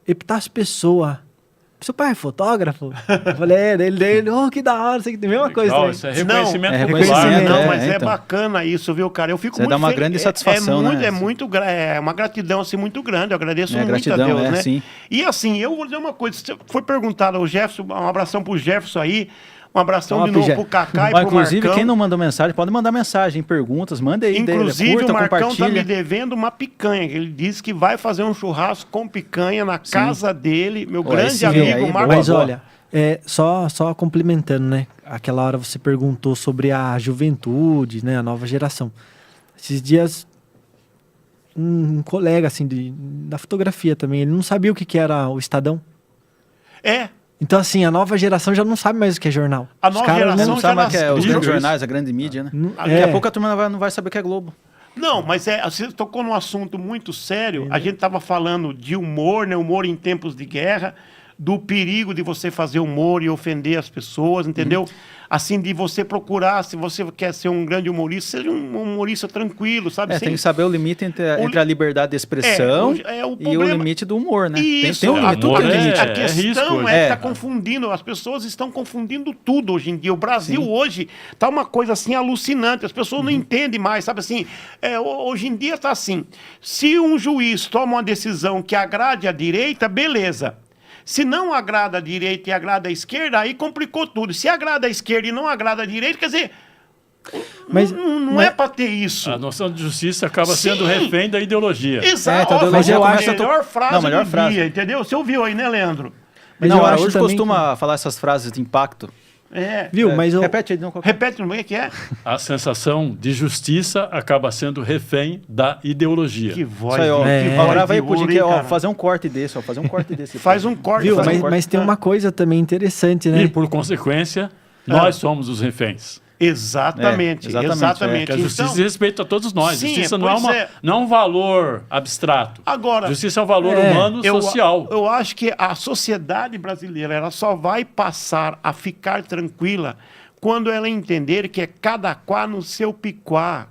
Epitácio Pessoa. Seu pai é fotógrafo? Eu falei, daí ele, que da hora, você tem a mesma coisa Legal, também. isso é reconhecimento é popular. reconhecimento, né? Não, mas é então. bacana isso, viu, cara? Eu fico Você muito dá uma feliz. grande satisfação, né? É uma gratidão assim muito grande. Eu agradeço muito gratidão, a Deus, né? sim. E assim, eu vou dizer uma coisa. Foi perguntado ao Jefferson, um abração pro Jefferson aí, um abração Toma, de novo Pijé. pro Cacá e Ó, pro inclusive, Marcão. quem não mandou mensagem, pode mandar mensagem, perguntas, manda aí. Inclusive, curta, o Marcão tá compartilha. me devendo uma picanha. Ele disse que vai fazer um churrasco com picanha na casa dele, meu Ó, grande esse amigo aí, Marcos. Mas boa. olha, só complementando, né? Aquela hora você perguntou sobre a juventude, né? A nova geração. Esses dias, um colega, assim, da fotografia também, ele não sabia o que era o Estadão. É, Então, assim, a nova geração já não sabe mais o que é jornal. A Os nova caras, geração né, Não já sabe mais que é os nasceu. grandes jornais, a grande mídia, né? Daqui a pouco a turma não vai saber o que é Globo. não, mas você tocou num assunto muito sério. A gente estava falando de humor, né? Humor em tempos de guerra, do perigo de você fazer humor e ofender as pessoas, entendeu? Assim, de você procurar, se você quer ser um grande humorista, seja um humorista tranquilo, sabe? Tem que saber o limite entre a liberdade de expressão o e o problema- limite do humor, né? Isso, Tem um limite, tudo amor tem limite. A é questão risco hoje. é que É. tá confundindo, as pessoas estão confundindo tudo hoje em dia. O Brasil hoje tá uma coisa assim alucinante, as pessoas não entendem mais, sabe assim? Hoje em dia tá assim, se um juiz toma uma decisão que agrade a direita, beleza. Se não agrada a direita e agrada a esquerda, aí complicou tudo. Se agrada a esquerda e não agrada a direita, quer dizer, Mas- não mas- é para ter isso. A noção de justiça acaba Sim. sendo refém da ideologia. Exato. então a Ó, ideologia mas começa a a to- melhor frase Não, melhor do frase. dia, entendeu? Você ouviu aí, né, Leandro? Mas não, eu a acho Araújo também costuma falar essas frases de impacto. Viu, mas eu... Repete aí, não, qualquer... Repete, como é que é? A sensação de justiça acaba sendo refém da ideologia. Que voz, Isso aí, ó. que voz Agora de vai ouro, podia hein, cara? fazer um corte desse, ó. Fazer um corte desse. Faz um corte. Viu, faz um mas, corte. mas tem uma coisa também interessante, né? E, por consequência, nós somos os reféns. Exatamente, exatamente, exatamente. Que a justiça Então, diz respeito a todos nós. sim, Justiça pois não é um valor abstrato. Agora, Justiça é um valor humano, social. Eu acho que a sociedade brasileira ela só vai passar a ficar tranquila quando ela entender que é cada qual no seu picuá.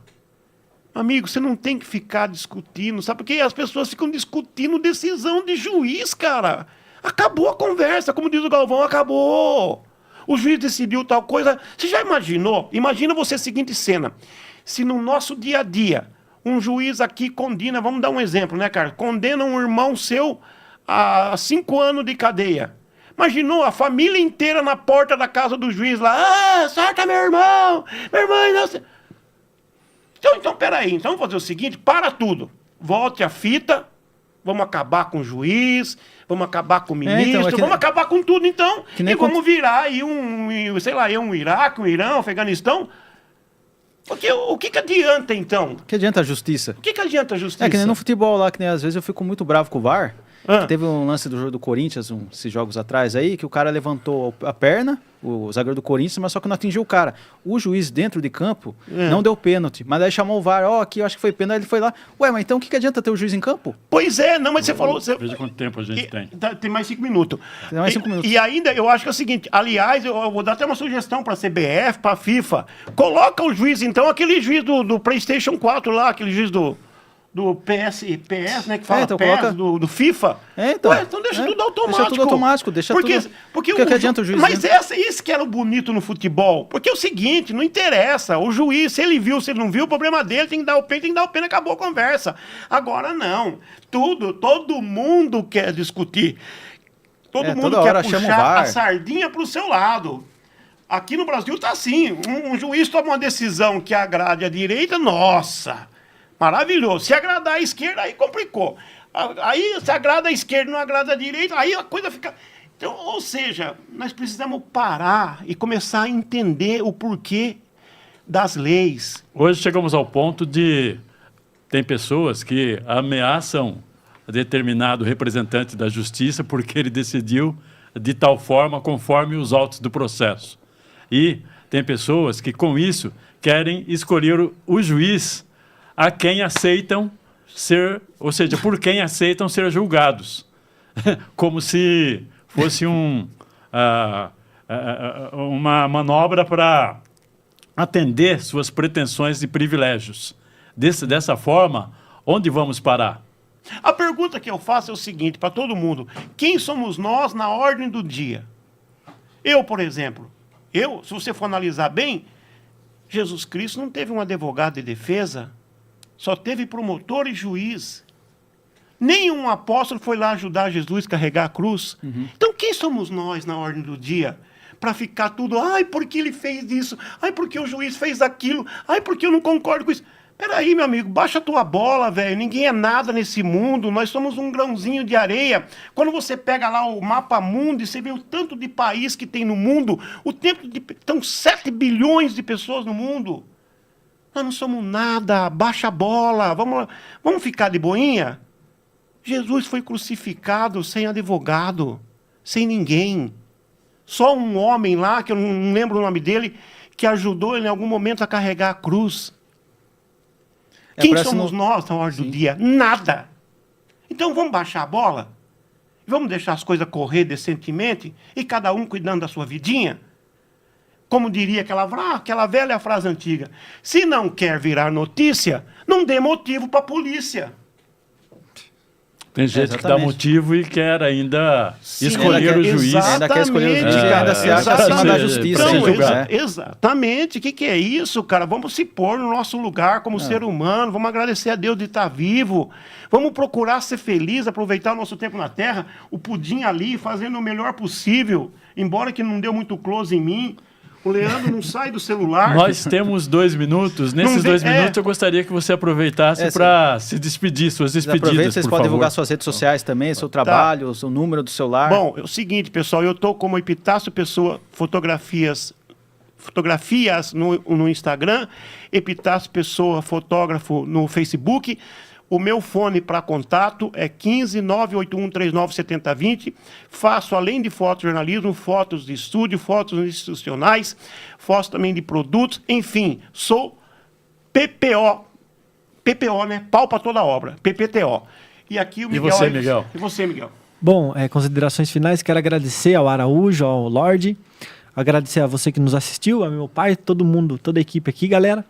Amigo, você não tem que ficar discutindo, sabe? Porque as pessoas ficam discutindo decisão de juiz, cara. Acabou a conversa, como diz o Galvão, acabou. O juiz decidiu tal coisa. Você já imaginou? Imagina você a seguinte cena. Se no nosso dia a dia, um juiz aqui condena, vamos dar um exemplo, né, cara? Condena um irmão seu a 5 anos de cadeia. Imaginou a família inteira na porta da casa do juiz lá. Ah, solta meu irmão! Meu irmão, não sei. Então, peraí. Então, vamos fazer o seguinte, para tudo. Volte a fita, vamos acabar com o juiz, vamos acabar com o ministro, vamos acabar com tudo, então. E vamos virar aí um Iraque, um Irã, um Afeganistão. Porque o que adianta, então? O que adianta a justiça? O que adianta a justiça? É que nem no futebol lá, que nem às vezes eu fico muito bravo com o VAR. Teve um lance do jogo do Corinthians, esses jogos atrás aí, que o cara levantou a perna, o zagueiro do Corinthians, mas só que não atingiu o cara. O juiz dentro de campo não deu pênalti, mas aí chamou o VAR, aqui eu acho que foi pênalti, aí ele foi lá. Ué, mas então o que adianta ter o juiz em campo? Pois é, não, mas você falou... Veja quanto tempo a gente tem. Tem mais 5 minutos. Tem mais 5 minutos. E ainda, eu acho que é o seguinte, aliás, eu vou dar até uma sugestão para a CBF, para a FIFA, coloca o juiz, então, aquele juiz do PlayStation 4 lá, aquele juiz do PS, né, que fala então PES, coloca... do FIFA. Então. Ué, então deixa tudo automático. Deixa tudo automático, porque que adianta o juiz? Mas isso que era o bonito no futebol. Porque é o seguinte, não interessa. O juiz, se ele viu, se ele não viu, o problema dele, tem que dar o pênalti, acabou a conversa. Agora não. Todo mundo quer discutir. Todo mundo quer puxar a sardinha pro seu lado. Aqui no Brasil tá assim. Um juiz toma uma decisão que agrade a direita, nossa... Maravilhoso. Se agradar a esquerda, aí complicou. Aí, se agrada a esquerda e não agrada a direita, aí a coisa fica... Então, ou seja, nós precisamos parar e começar a entender o porquê das leis. Hoje chegamos ao ponto de... Tem pessoas que ameaçam determinado representante da justiça porque ele decidiu de tal forma conforme os autos do processo. E tem pessoas que, com isso, querem escolher o juiz a quem aceitam ser, ou seja, por quem aceitam ser julgados. Como se fosse uma manobra para atender suas pretensões e privilégios. Dessa forma, onde vamos parar? A pergunta que eu faço é o seguinte, para todo mundo. Quem somos nós na ordem do dia? Eu, por exemplo, se você for analisar bem, Jesus Cristo não teve um advogado de defesa, só teve promotor e juiz. Nenhum apóstolo foi lá ajudar Jesus a carregar a cruz. Então, quem somos nós na ordem do dia? Para ficar tudo, ai, porque ele fez isso? Ai, porque o juiz fez aquilo? Ai, porque eu não concordo com isso? Peraí, meu amigo, baixa a tua bola, velho. Ninguém é nada nesse mundo. Nós somos um grãozinho de areia. Quando você pega lá o mapa mundo e você vê o tanto de país que tem no mundo, estão 7 bilhões de pessoas no mundo. Nós não somos nada, baixa a bola, vamos ficar de boinha? Jesus foi crucificado sem advogado, sem ninguém. Só um homem lá, que eu não lembro o nome dele, que ajudou ele em algum momento a carregar a cruz. Quem somos nós na ordem do dia? Nada. Então vamos baixar a bola? Vamos deixar as coisas correr decentemente e cada um cuidando da sua vidinha? Como diria aquela velha frase antiga, se não quer virar notícia, não dê motivo para a polícia. Tem gente que dá motivo e quer ainda escolher o juiz. Ainda quer escolher o juiz, ainda se acha acima da justiça. Então, exatamente. O que é isso, cara? Vamos se pôr no nosso lugar como ser humano, vamos agradecer a Deus de estar vivo, vamos procurar ser feliz, aproveitar o nosso tempo na Terra, o Pudim ali, fazendo o melhor possível, embora que não deu muito close em mim. O Leandro não sai do celular. Nós temos 2 minutos. Nesses 2 minutos eu gostaria que você aproveitasse para se despedir, suas despedidas, aproveita, vocês podem divulgar suas redes sociais também, seu trabalho, o seu número do celular. Bom, é o seguinte, pessoal, eu estou como Epitácio Pessoa Fotografias no Instagram, Epitácio Pessoa Fotógrafo no Facebook. O meu fone para contato é 15 981 39 7020. Faço, além de fotojornalismo, fotos de estúdio, fotos institucionais, fotos também de produtos. Enfim, sou PPO. PPO, né? Pau para toda obra. PPTO. E aqui o Miguel... E você, Miguel? E você, Miguel? Bom, considerações finais, quero agradecer ao Araújo, ao Lorde, agradecer a você que nos assistiu, a meu pai, todo mundo, toda a equipe aqui, galera.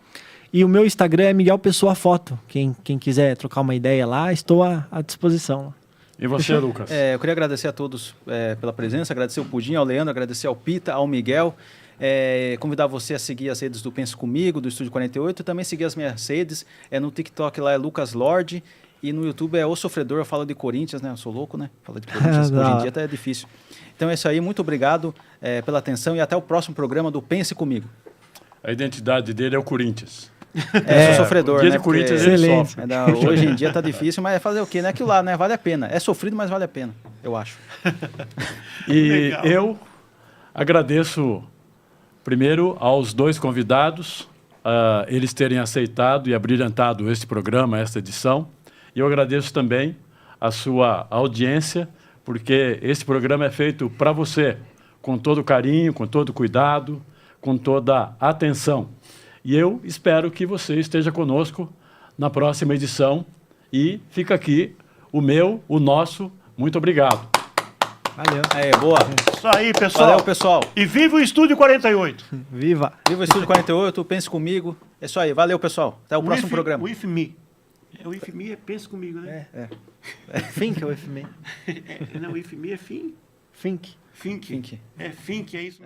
E o meu Instagram é Miguel Pessoa Foto. Quem quiser trocar uma ideia lá, estou à disposição. E você, Lucas? Eu queria agradecer a todos pela presença, agradecer ao Pudim, ao Leandro, agradecer ao Pita, ao Miguel. Convidar você a seguir as redes do Pense Comigo, do Estúdio 48, e também seguir as minhas redes. No TikTok lá é Lucas Lorde, e no YouTube é O Sofredor, eu falo de Corinthians, né? Eu sou louco, né? Falo de Corinthians, hoje em dia até é difícil. Então é isso aí, muito obrigado pela atenção e até o próximo programa do Pense Comigo. A identidade dele é o Corinthians. Eu sou sofredor, dia né? de Corinthians Porque- ele Excelente. sofre. Hoje em dia tá difícil, mas é fazer o quê? Não é aquilo lá, né? Vale a pena. É sofrido, mas vale a pena, eu acho. E Legal. eu agradeço primeiro aos dois convidados, eles terem aceitado e abrilhantado este programa, esta edição. E eu agradeço também a sua audiência, porque esse programa é feito para você, com todo carinho, com todo cuidado, com toda atenção. E eu espero que você esteja conosco na próxima edição. E fica aqui o nosso muito obrigado. Valeu. Boa. Isso aí, pessoal. Valeu, pessoal. E viva o Estúdio 48. Viva! Viva o Estúdio 48, Pense Comigo. É isso aí. Valeu, pessoal. Até o próximo programa. With me. O With me é pensa comigo, né? Think with me. Não, With me é fim. Think. Think. Think. É think, é isso.